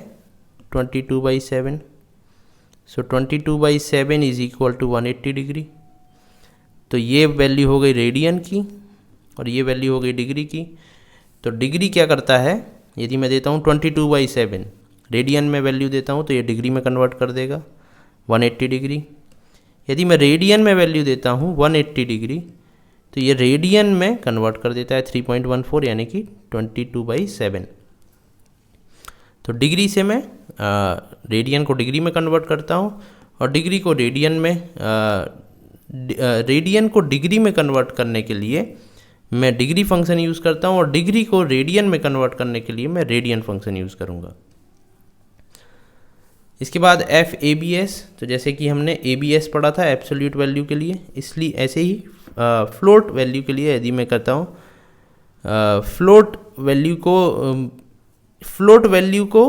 22/7। सो 22/7 इज इक्वल टू 180 डिग्री। तो ये वैल्यू हो गई रेडियन की और ये वैल्यू हो गई डिग्री की। तो डिग्री क्या करता है, यदि मैं देता हूँ 22/7, रेडियन में वैल्यू देता हूँ तो ये डिग्री में कन्वर्ट कर देगा 180 डिग्री। यदि मैं रेडियन में वैल्यू देता हूँ 180 डिग्री, तो ये रेडियन में कन्वर्ट कर देता है 3.14 यानी कि 22/7। तो डिग्री से मैं रेडियन को डिग्री में कन्वर्ट करता हूँ और डिग्री को रेडियन में रेडियन को डिग्री में कन्वर्ट करने के लिए मैं डिग्री फंक्शन यूज़ करता हूँ और डिग्री को रेडियन में कन्वर्ट करने के लिए मैं रेडियन फंक्शन यूज़ करूँगा। इसके बाद FABS। तो जैसे कि हमने ABS पढ़ा था एब्सोल्यूट वैल्यू के लिए, इसलिए ऐसे ही फ्लोट वैल्यू के लिए यदि मैं करता हूँ फ्लोट वैल्यू को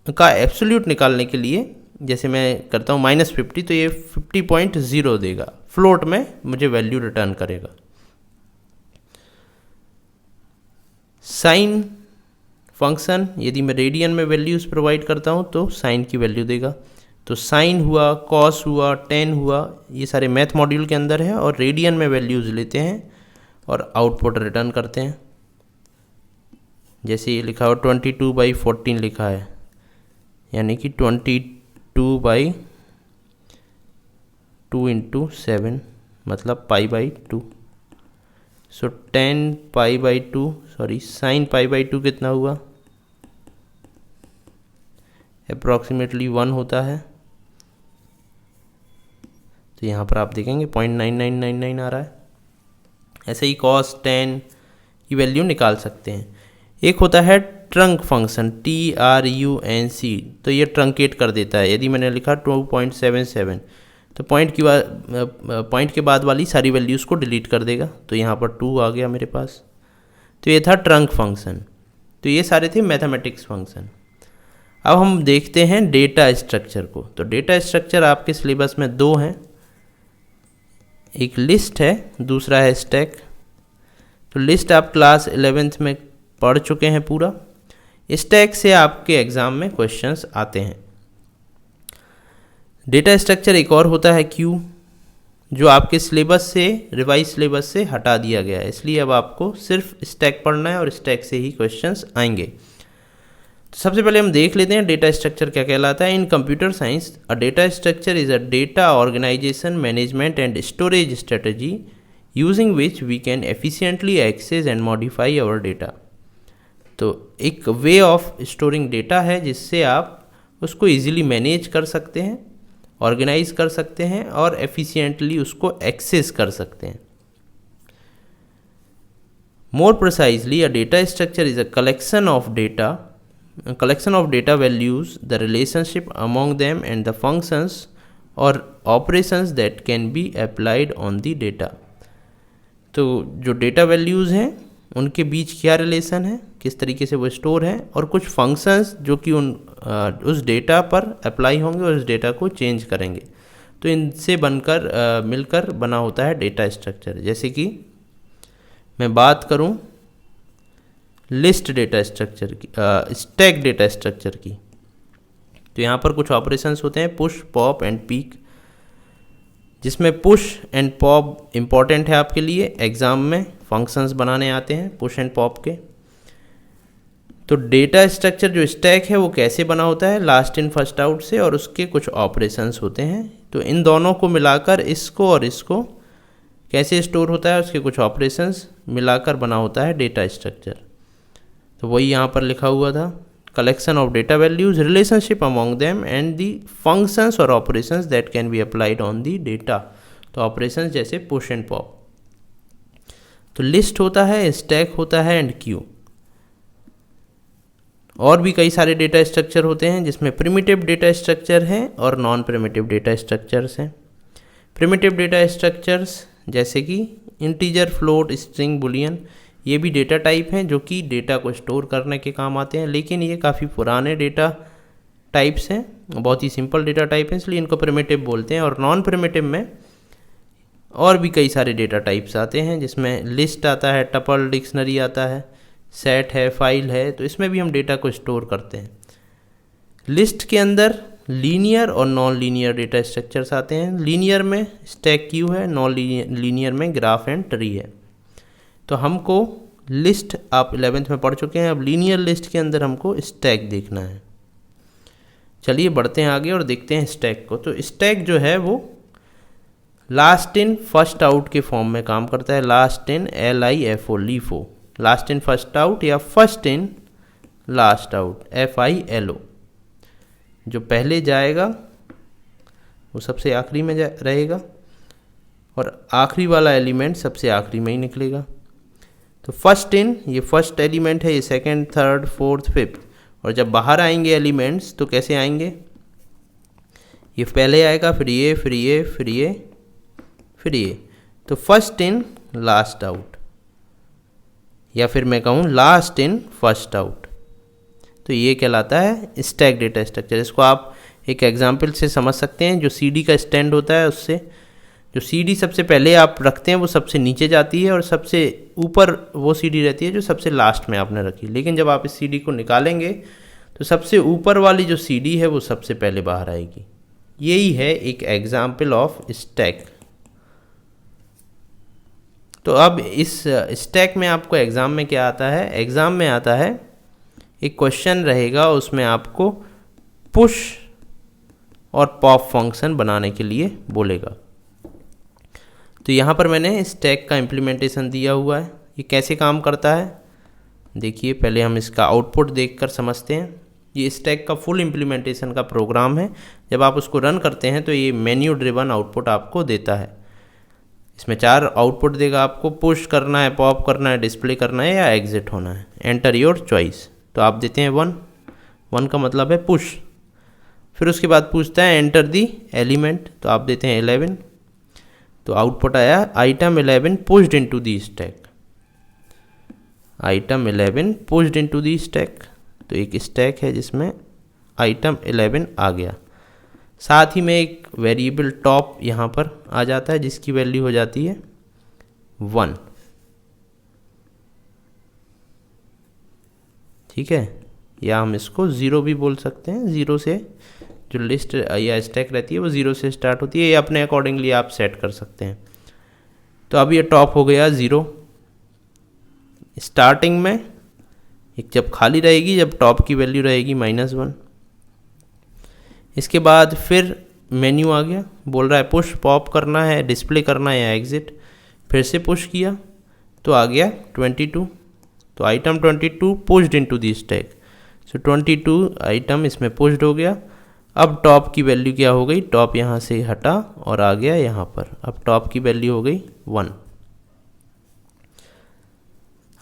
का एब्सोल्यूट निकालने के लिए, जैसे मैं करता हूँ -50, तो ये 50.0 देगा, फ्लोट में मुझे वैल्यू रिटर्न करेगा। साइन फंक्शन, यदि मैं रेडियन में वैल्यूज़ प्रोवाइड करता हूँ तो साइन की वैल्यू देगा। तो साइन हुआ, कॉस हुआ, टेन हुआ, ये सारे मैथ मॉड्यूल के अंदर है और रेडियन में वैल्यूज़ लेते हैं और आउटपुट रिटर्न करते हैं। जैसे ये लिखा हो 22/14 लिखा है, यानी कि 22/2 × 7 मतलब π/2। सो 10 π/2 साइन π/2 कितना हुआ, अप्रॉक्सीमेटली 1 होता है। तो यहाँ पर आप देखेंगे 0.9999 आ रहा है। ऐसे ही cos 10 की वैल्यू निकाल सकते हैं। एक होता है ट्रंक फंक्शन, TRUNC, तो ये ट्रंकेट कर देता है। यदि मैंने लिखा 2.77, तो पॉइंट के बाद वाली सारी वैल्यूज़ को डिलीट कर देगा, तो यहाँ पर 2 आ गया मेरे पास। तो ये था ट्रंक फंक्शन। तो ये सारे थे मैथमेटिक्स फंक्शन। अब हम देखते हैं डेटा स्ट्रक्चर को। तो डेटा स्ट्रक्चर आपके सिलेबस में 2 हैं, एक लिस्ट है, दूसरा है स्टैक। तो लिस्ट आप क्लास 11th में पढ़ चुके हैं पूरा। स्टैक से आपके एग्ज़ाम में क्वेश्चंस आते हैं। डेटा स्ट्रक्चर एक और होता है क्यू, जो आपके सिलेबस से, रिवाइज सिलेबस से हटा दिया गया है, इसलिए अब आपको सिर्फ स्टैक पढ़ना है और स्टैक से ही क्वेश्चंस आएंगे। तो सबसे पहले हम देख लेते हैं डेटा स्ट्रक्चर क्या कहलाता है। In computer science a data structure is a data organization, management and storage strategy using which we can efficiently access and modify our data. तो एक वे ऑफ स्टोरिंग डेटा है जिससे आप उसको इजीली मैनेज कर सकते हैं, ऑर्गेनाइज कर सकते हैं और एफिशिएंटली उसको एक्सेस कर सकते हैं। More precisely, a data structure is a collection of data values, the relationship among them and the functions or operations that can be applied on the data. तो जो डेटा वैल्यूज़ हैं उनके बीच क्या relation है, किस तरीके से वो स्टोर है, और कुछ फंक्शंस जो कि उस डेटा पर अप्लाई होंगे और उस डेटा को चेंज करेंगे। तो इनसे मिलकर बना होता है डेटा स्ट्रक्चर। जैसे कि मैं बात करूं लिस्ट डेटा स्ट्रक्चर की, स्टैक डेटा स्ट्रक्चर की, तो यहाँ पर कुछ ऑपरेशंस होते हैं पुश, पॉप एंड पीक, जिसमें पुश एंड पॉप इम्पॉर्टेंट है आपके लिए, एग्ज़ाम में फंक्शंस बनाने आते हैं पुश एंड पॉप के। तो डेटा स्ट्रक्चर जो स्टैक है वो कैसे बना होता है, लास्ट इन फर्स्ट आउट से, और उसके कुछ ऑपरेशंस होते हैं। तो इन दोनों को मिलाकर इसको और इसको कैसे स्टोर होता है, उसके कुछ ऑपरेशंस मिलाकर बना होता है डेटा स्ट्रक्चर। तो वही यहाँ पर लिखा हुआ था, collection of data values, relationship among them and the functions और operations that can be applied on the data. तो ऑपरेशंस जैसे पुश एंड पॉप। तो लिस्ट होता है, स्टैक होता है एंड क्यू। और भी कई सारे डेटा स्ट्रक्चर होते हैं जिसमें प्रिमिटिव डेटा स्ट्रक्चर है और नॉन प्रिमिटिव डेटा स्ट्रक्चर्स हैं। प्रिमिटिव डेटा स्ट्रक्चर्स जैसे कि इंटीजर, फ्लोट, स्ट्रिंग, बुलियन, ये भी डेटा टाइप हैं जो कि डेटा को स्टोर करने के काम आते हैं, लेकिन ये काफ़ी पुराने डेटा टाइप्स हैं, बहुत ही सिंपल डेटा टाइप हैं, इसलिए इनको प्रिमिटिव बोलते हैं। और नॉन प्रिमिटिव में और भी कई सारे डेटा टाइप्स आते हैं, जिसमें लिस्ट आता है, टपल, डिक्शनरी आता है, सेट है, फाइल है, तो इसमें भी हम डेटा को स्टोर करते हैं। लिस्ट के अंदर लीनियर और नॉन लीनियर डेटा स्ट्रक्चर्स आते हैं। लीनियर में स्टैक क्यू है, नॉन लीनियर में ग्राफ एंड ट्री है। तो हमको लिस्ट आप 11th में पढ़ चुके हैं, अब लीनियर लिस्ट के अंदर हमको स्टैक देखना है। चलिए बढ़ते हैं आगे और देखते हैं स्टैक को। तो स्टैक जो है वो लास्ट इन फर्स्ट आउट के फॉर्म में काम करता है। Last in LIFO, LIFO, last in first out, या first in last out, FILO। जो पहले जाएगा वो सबसे आखिरी में रहेगा और आखिरी वाला एलिमेंट सबसे आखिरी में ही निकलेगा। तो फर्स्ट इन, ये फर्स्ट एलिमेंट है, ये सेकंड, थर्ड, फोर्थ, फिफ्थ, और जब बाहर आएंगे एलिमेंट्स तो कैसे आएंगे, ये पहले आएगा, फिर ये, फिर ये, फिर ये, फिर ये। तो फर्स्ट इन लास्ट आउट, या फिर मैं कहूँ लास्ट इन फर्स्ट आउट। तो ये कहलाता है स्टैक डेटा स्ट्रक्चर। इसको आप एक एग्जांपल से समझ सकते हैं। जो सीडी का स्टैंड होता है, उससे जो सीडी सबसे पहले आप रखते हैं वो सबसे नीचे जाती है, और सबसे ऊपर वो सीडी रहती है जो सबसे लास्ट में आपने रखी। लेकिन जब आप इस सीडी को निकालेंगे तो सबसे ऊपर वाली जो सीडी है वो सबसे पहले बाहर आएगी। यही है एक एग्जाम्पल ऑफ स्टैक। तो अब इस स्टैक में आपको एग्ज़ाम में क्या आता है, एग्ज़ाम में आता है एक क्वेश्चन रहेगा, उसमें आपको पुश और पॉप फंक्शन बनाने के लिए बोलेगा। तो यहाँ पर मैंने स्टैक का इम्प्लीमेंटेशन दिया हुआ है। ये कैसे काम करता है देखिए, पहले हम इसका आउटपुट देखकर समझते हैं। ये स्टैक का फुल इम्प्लीमेंटेशन का प्रोग्राम है। जब आप उसको रन करते हैं तो ये मेन्यू ड्रिवन आउटपुट आपको देता है। इसमें 4 आउटपुट देगा आपको, पुश करना है, पॉप करना है, डिस्प्ले करना है, या एग्जिट होना है। Enter your choice. तो आप देते हैं 1 का मतलब है पुश। फिर उसके बाद पूछता है एंटर दी एलिमेंट, तो आप देते हैं 11। तो आउटपुट आया item 11 pushed into the stack. Item 11 pushed into the stack. तो एक स्टैक है जिसमें आइटम 11 आ गया। साथ ही में एक वेरिएबल टॉप यहाँ पर आ जाता है जिसकी वैल्यू हो जाती है 1। ठीक है, या हम इसको 0 भी बोल सकते हैं। 0 से जो लिस्ट या स्टैक रहती है वो 0 से स्टार्ट होती है, ये अपने अकॉर्डिंगली आप सेट कर सकते हैं। तो अब ये टॉप हो गया 0। स्टार्टिंग में एक जब खाली रहेगी, जब टॉप की वैल्यू रहेगी -1। इसके बाद फिर मेन्यू आ गया, बोल रहा है पुश, पॉप करना है, डिस्प्ले करना है या एग्जिट। फिर से पुश किया तो आ गया 22। तो item 22 pushed into the stack. So 22 item इसमें पुश्ड हो गया। अब टॉप की वैल्यू क्या हो गई, टॉप यहाँ से हटा और आ गया यहाँ पर। अब टॉप की वैल्यू हो गई 1।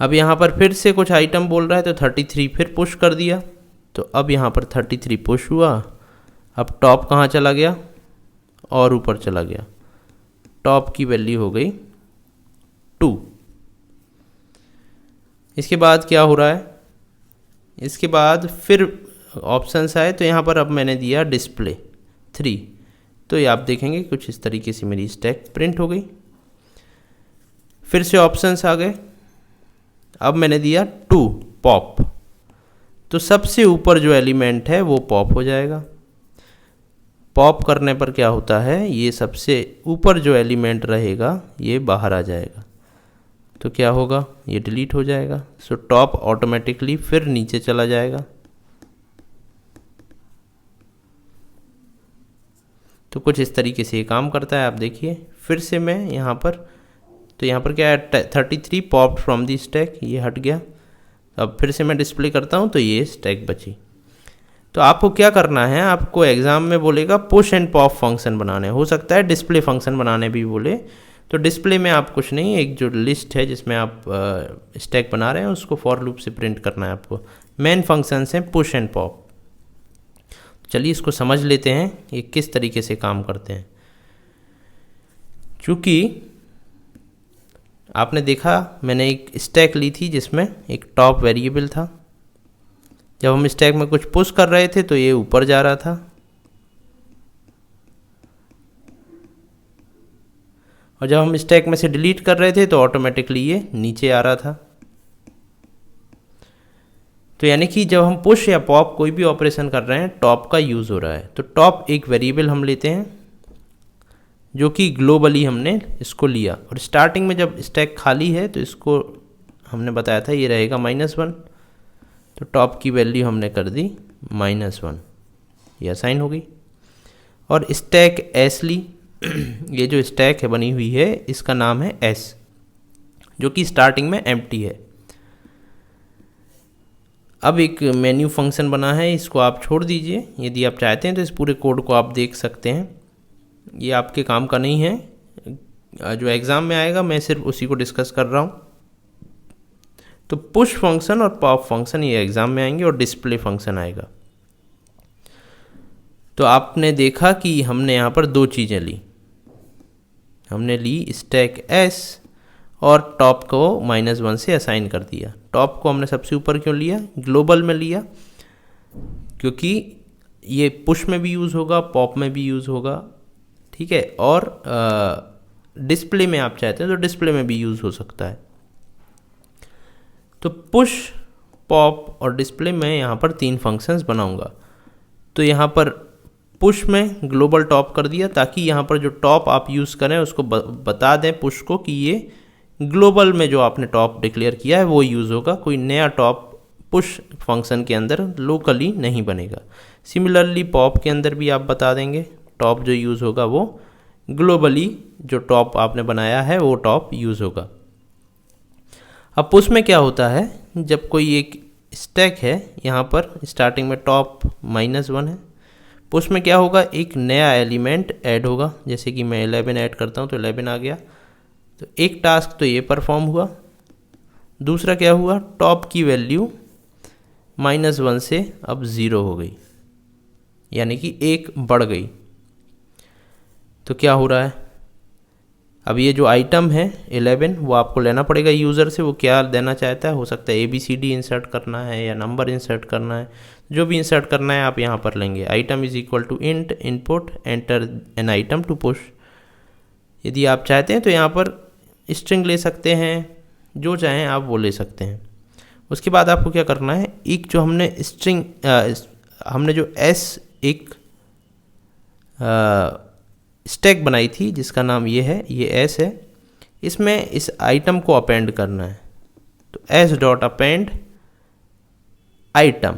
अब यहाँ पर फिर से कुछ आइटम बोल रहा है तो 33 फिर पुश कर दिया, तो अब यहाँ पर 33 पुश हुआ। अब टॉप कहाँ चला गया, और ऊपर चला गया, टॉप की वैल्यू हो गई 2। इसके बाद क्या हो रहा है, इसके बाद फिर ऑप्शंस आए, तो यहाँ पर अब मैंने दिया डिस्प्ले 3, तो ये आप देखेंगे कुछ इस तरीके से मेरी स्टैक प्रिंट हो गई। फिर से ऑप्शंस आ गए, अब मैंने दिया 2 पॉप, तो सबसे ऊपर जो एलिमेंट है वो पॉप हो जाएगा। पॉप करने पर क्या होता है, ये सबसे ऊपर जो एलिमेंट रहेगा ये बाहर आ जाएगा, तो क्या होगा, ये डिलीट हो जाएगा। सो टॉप ऑटोमेटिकली फिर नीचे चला जाएगा। तो कुछ इस तरीके से ये काम करता है। आप देखिए फिर से मैं यहाँ पर, तो यहाँ पर क्या है, 33 पॉप्ड फ्रॉम दी स्टैक, ये हट गया। अब फिर से मैं डिस्प्ले करता हूँ तो ये स्टैक बची। तो आपको क्या करना है, आपको एग्ज़ाम में बोलेगा पुश एंड पॉप फंक्शन बनाने, हो सकता है डिस्प्ले फंक्शन बनाने भी बोले। तो डिस्प्ले में आप कुछ नहीं, एक जो लिस्ट है जिसमें आप स्टैक बना रहे हैं उसको फॉर लूप से प्रिंट करना है आपको। मेन फंक्शंस हैं पुश एंड पॉप। चलिए इसको समझ लेते हैं ये किस तरीके से काम करते हैं। चूँकि आपने देखा मैंने एक स्टैक ली थी जिसमें एक टॉप वेरिएबल था, जब हम स्टैक में कुछ पुश कर रहे थे तो ये ऊपर जा रहा था, और जब हम स्टैक में से डिलीट कर रहे थे तो ऑटोमेटिकली ये नीचे आ रहा था। तो यानी कि जब हम पुश या पॉप कोई भी ऑपरेशन कर रहे हैं टॉप का यूज़ हो रहा है। तो टॉप एक वेरिएबल हम लेते हैं जो कि ग्लोबली हमने इसको लिया, और स्टार्टिंग में जब स्टैक खाली है तो इसको हमने बताया था ये रहेगा -1, तो टॉप की वैल्यू हमने कर दी -1, ये असाइन हो गई। और स्टैक एस ली, ये जो स्टैक है बनी हुई है इसका नाम है एस, जो कि स्टार्टिंग में एम्प्टी है। अब एक मेन्यू फंक्शन बना है, इसको आप छोड़ दीजिए, यदि आप चाहते हैं तो इस पूरे कोड को आप देख सकते हैं, ये आपके काम का नहीं है, जो एग्ज़ाम में आएगा मैं सिर्फ उसी को डिस्कस कर रहा हूँ। तो पुश फंक्शन और पॉप फंक्शन ये एग्ज़ाम में आएंगे, और डिस्प्ले फंक्शन आएगा। तो आपने देखा कि हमने यहाँ पर दो चीज़ें ली, हमने ली स्टैक एस और टॉप को -1 से असाइन कर दिया। टॉप को हमने सबसे ऊपर क्यों लिया, ग्लोबल में लिया, क्योंकि ये पुश में भी यूज़ होगा, पॉप में भी यूज़ होगा, ठीक है, और डिस्प्ले में आप चाहते हैं तो डिस्प्ले में भी यूज़ हो सकता है। तो पुश, पॉप और डिस्प्ले में यहाँ पर 3 फंक्शंस बनाऊंगा। तो यहाँ पर पुश में ग्लोबल टॉप कर दिया, ताकि यहाँ पर जो टॉप आप यूज़ करें उसको बता दें पुश को कि ये ग्लोबल में जो आपने टॉप डिक्लेयर किया है वो यूज़ होगा, कोई नया टॉप पुश फंक्शन के अंदर लोकली नहीं बनेगा। सिमिलरली पॉप के अंदर भी आप बता देंगे टॉप जो यूज़ होगा वो ग्लोबली जो टॉप आपने बनाया है वो टॉप यूज़ होगा। अब पुश में क्या होता है, जब कोई एक स्टैक है, यहाँ पर स्टार्टिंग में टॉप -1 है, पुश में क्या होगा, एक नया एलिमेंट ऐड होगा, जैसे कि मैं 11 ऐड करता हूँ तो 11 आ गया। तो एक टास्क तो ये परफॉर्म हुआ, दूसरा क्या हुआ, टॉप की वैल्यू -1 से अब 0 हो गई, यानी कि 1 बढ़ गई। तो क्या हो रहा है, अब ये जो आइटम है 11 वो आपको लेना पड़ेगा यूज़र से, वो क्या देना चाहता है, हो सकता है ABCD इंसर्ट करना है या नंबर इंसर्ट करना है, जो भी इंसर्ट करना है आप यहाँ पर लेंगे। Item is equal to int input enter an item to push. यदि आप चाहते हैं तो यहाँ पर स्ट्रिंग ले सकते हैं, जो चाहें आप वो ले सकते हैं। उसके बाद आपको क्या करना है, एक जो हमने स्ट्रिंग हमने जो एस एक स्टैक बनाई थी जिसका नाम ये है, ये एस है, इसमें इस आइटम को अपेंड करना है। तो एस डॉट अपेंड आइटम,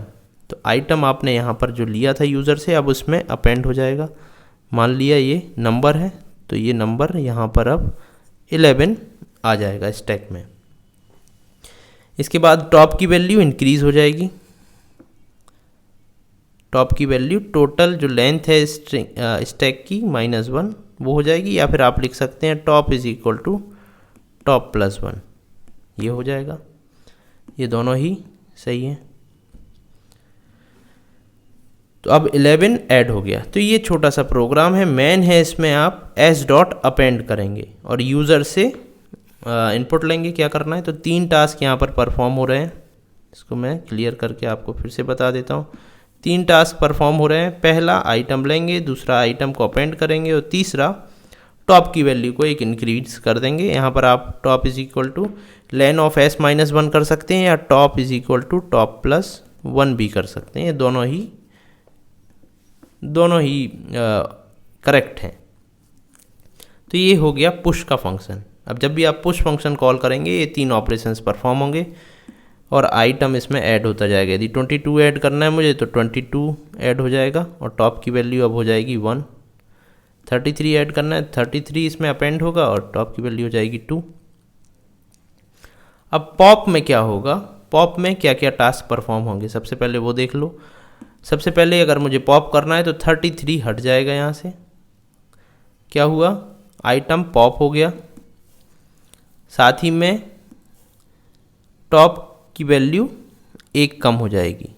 तो आइटम आपने यहाँ पर जो लिया था यूज़र से अब उसमें अपेंड हो जाएगा। मान लिया ये नंबर है तो ये नंबर यहाँ पर अब 11 आ जाएगा स्टैक में। इसके बाद टॉप की वैल्यू इंक्रीज़ हो जाएगी, टॉप की वैल्यू टोटल जो लेंथ है स्टैक की -1 वो हो जाएगी, या फिर आप लिख सकते हैं top is equal to top +1, ये हो जाएगा। ये दोनों ही सही है। तो अब 11 ऐड हो गया। तो ये छोटा सा प्रोग्राम है, मेन है, इसमें आप एस डॉट अपेंड करेंगे और यूज़र से इनपुट लेंगे। क्या करना है, तो 3 टास्क यहाँ पर परफॉर्म हो रहे हैं। इसको मैं क्लियर करके आपको फिर से बता देता हूँ। 3 टास्क परफॉर्म हो रहे हैं। पहला आइटम लेंगे, दूसरा आइटम को अपेंड करेंगे और तीसरा टॉप की वैल्यू को एक इंक्रीज कर देंगे। यहाँ पर आप top is equal to len of s minus 1 कर सकते हैं या top is equal to top plus 1 भी कर सकते हैं। ये दोनों ही करेक्ट हैं। तो ये हो गया पुश का फंक्शन। अब जब भी आप पुश फंक्शन कॉल करेंगे ये 3 ऑपरेशंस परफॉर्म होंगे और आइटम इसमें ऐड होता जाएगा। यदि 22 ऐड करना है मुझे तो 22 ऐड हो जाएगा और टॉप की वैल्यू अब हो जाएगी 1। 33 ऐड करना है, 33 इसमें अपेंड होगा और टॉप की वैल्यू हो जाएगी 2। अब पॉप में क्या होगा, पॉप में क्या क्या टास्क परफॉर्म होंगे सबसे पहले वो देख लो। सबसे पहले अगर मुझे पॉप करना है तो 33 हट जाएगा यहाँ से। क्या हुआ, आइटम पॉप हो गया, साथ ही में टॉप की वैल्यू 1 कम हो जाएगी।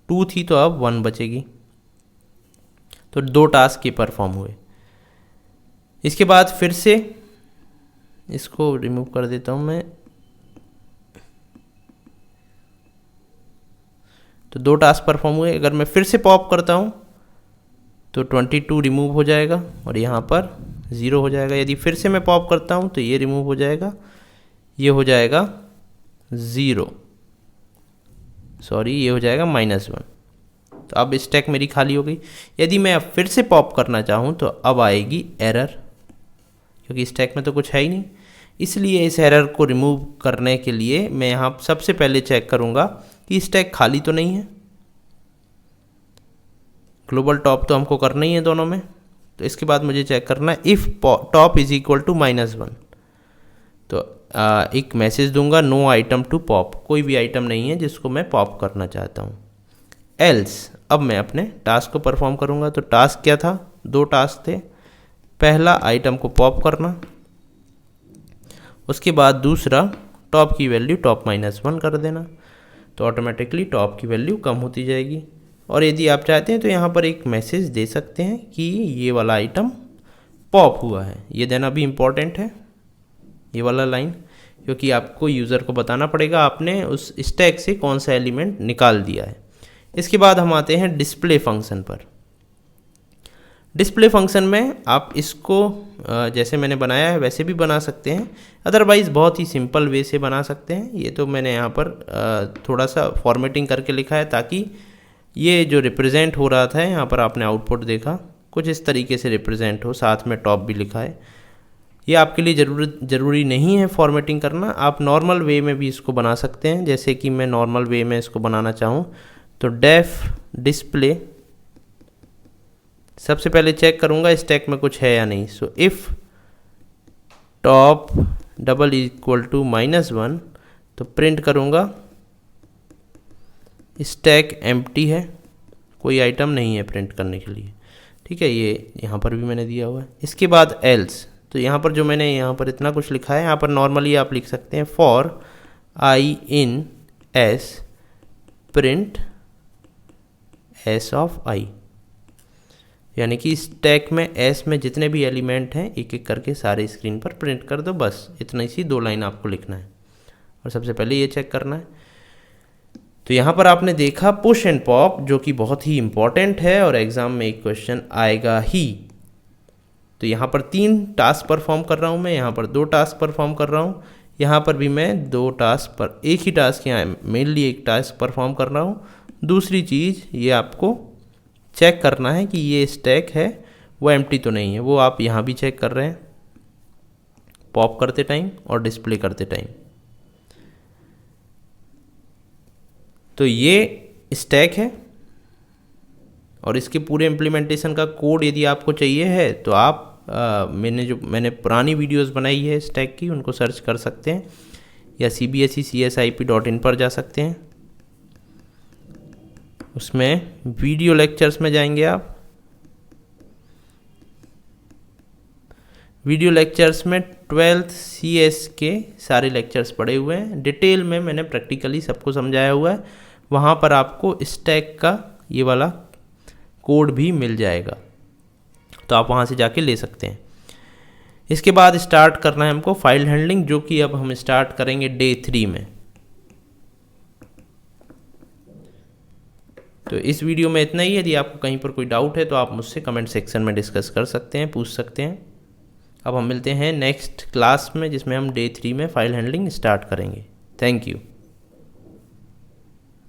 2 थी तो अब 1 बचेगी। तो 2 टास्क के परफॉर्म हुए। इसके बाद फिर से इसको रिमूव कर देता हूँ मैं। तो 2 टास्क परफॉर्म हुए। अगर मैं फिर से पॉप करता हूँ तो 22 रिमूव हो जाएगा और यहाँ पर 0 हो जाएगा। यदि फिर से मैं पॉप करता हूँ तो ये रिमूव हो जाएगा, ये हो जाएगा 0, सॉरी ये हो जाएगा -1। तो अब स्टैक मेरी खाली हो गई। यदि मैं अब फिर से पॉप करना चाहूँ तो अब आएगी एरर, क्योंकि स्टैक में तो कुछ है ही नहीं। इसलिए इस एरर को रिमूव करने के लिए मैं यहाँ सबसे पहले चेक करूँगा कि स्टैक खाली तो नहीं है। ग्लोबल टॉप तो हमको करना ही है दोनों में। तो इसके बाद मुझे चेक करना है if top is equal to -1। तो एक मैसेज दूंगा नो आइटम टू पॉप, कोई भी आइटम नहीं है जिसको मैं पॉप करना चाहता हूँ। एल्स, अब मैं अपने टास्क को परफॉर्म करूँगा। तो टास्क क्या था, 2 टास्क थे। पहला आइटम को पॉप करना, उसके बाद दूसरा टॉप की वैल्यू टॉप -1 कर देना। तो ऑटोमेटिकली टॉप की वैल्यू कम होती जाएगी। और यदि आप चाहते हैं तो यहाँ पर एक मैसेज दे सकते हैं कि ये वाला आइटम पॉप हुआ है। ये देना भी इम्पॉर्टेंट है, ये वाला लाइन, क्योंकि आपको यूज़र को बताना पड़ेगा आपने उस स्टैक से कौन सा एलिमेंट निकाल दिया है। इसके बाद हम आते हैं डिस्प्ले फंक्शन पर। डिस्प्ले फंक्शन में आप इसको जैसे मैंने बनाया है वैसे भी बना सकते हैं, अदरवाइज़ बहुत ही सिंपल वे से बना सकते हैं। ये तो मैंने यहाँ पर थोड़ा सा फॉर्मेटिंग करके लिखा है ताकि ये जो रिप्रेजेंट हो रहा था यहाँ पर आपने आउटपुट देखा कुछ इस तरीके से रिप्रेजेंट हो, साथ में टॉप भी लिखा है। ये आपके लिए ज़रूरी नहीं है फॉर्मेटिंग करना, आप नॉर्मल वे में भी इसको बना सकते हैं। जैसे कि मैं नॉर्मल वे में इसको बनाना चाहूँ तो डेफ डिस्प्ले, सबसे पहले चेक करूँगा स्टैक में कुछ है या नहीं। So if top double equal to -1 तो प्रिंट करूँगा स्टैक एम्प्टी है, कोई आइटम नहीं है प्रिंट करने के लिए। ठीक है, ये यहाँ पर भी मैंने दिया हुआ है। इसके बाद एल्स, तो यहाँ पर जो मैंने यहाँ पर इतना कुछ लिखा है, यहाँ पर नॉर्मली आप लिख सकते हैं for I in S print S of I, यानी कि स्टैक में एस में जितने भी एलिमेंट हैं एक एक करके सारे स्क्रीन पर प्रिंट कर दो। बस इतना सी 2 लाइन आपको लिखना है और सबसे पहले ये चेक करना है। तो यहाँ पर आपने देखा पुश एंड पॉप, जो कि बहुत ही इंपॉर्टेंट है और एग्ज़ाम में एक क्वेश्चन आएगा ही। तो यहाँ पर 3 टास्क परफॉर्म कर रहा हूँ मैं, यहाँ पर 2 टास्क परफॉर्म कर रहा हूँ, यहाँ पर भी मैं 2 टास्क पर एक ही टास्क यहाँ मेनली एक टास्क परफॉर्म कर रहा हूँ। दूसरी चीज़ ये आपको चेक करना है कि ये स्टैक है वो एम्प्टी तो नहीं है, वो आप यहाँ भी चेक कर रहे हैं पॉप करते टाइम और डिस्प्ले करते टाइम। तो ये स्टैक है और इसके पूरे इम्प्लीमेंटेशन का कोड यदि आपको चाहिए है तो आप मैंने पुरानी वीडियोस बनाई है स्टैक की, उनको सर्च कर सकते हैं या cbse.csip.in पर जा सकते हैं। उसमें वीडियो लेक्चर्स में जाएंगे आप, वीडियो लेक्चर्स में 12th CS के सारे लेक्चर्स पढ़े हुए हैं। डिटेल में मैंने प्रैक्टिकली सबको समझाया हुआ है, वहाँ पर आपको स्टैक का ये वाला कोड भी मिल जाएगा, तो आप वहाँ से जाके ले सकते हैं। इसके बाद स्टार्ट करना है हमको फाइल हैंडलिंग, जो कि अब हम स्टार्ट करेंगे डे 3 में। तो इस वीडियो में इतना ही। यदि आपको कहीं पर कोई डाउट है तो आप मुझसे कमेंट सेक्शन में डिस्कस कर सकते हैं, पूछ सकते हैं। अब हम मिलते हैं नेक्स्ट क्लास में, जिसमें हम डे 3 में फाइल हैंडलिंग स्टार्ट करेंगे। Thank you.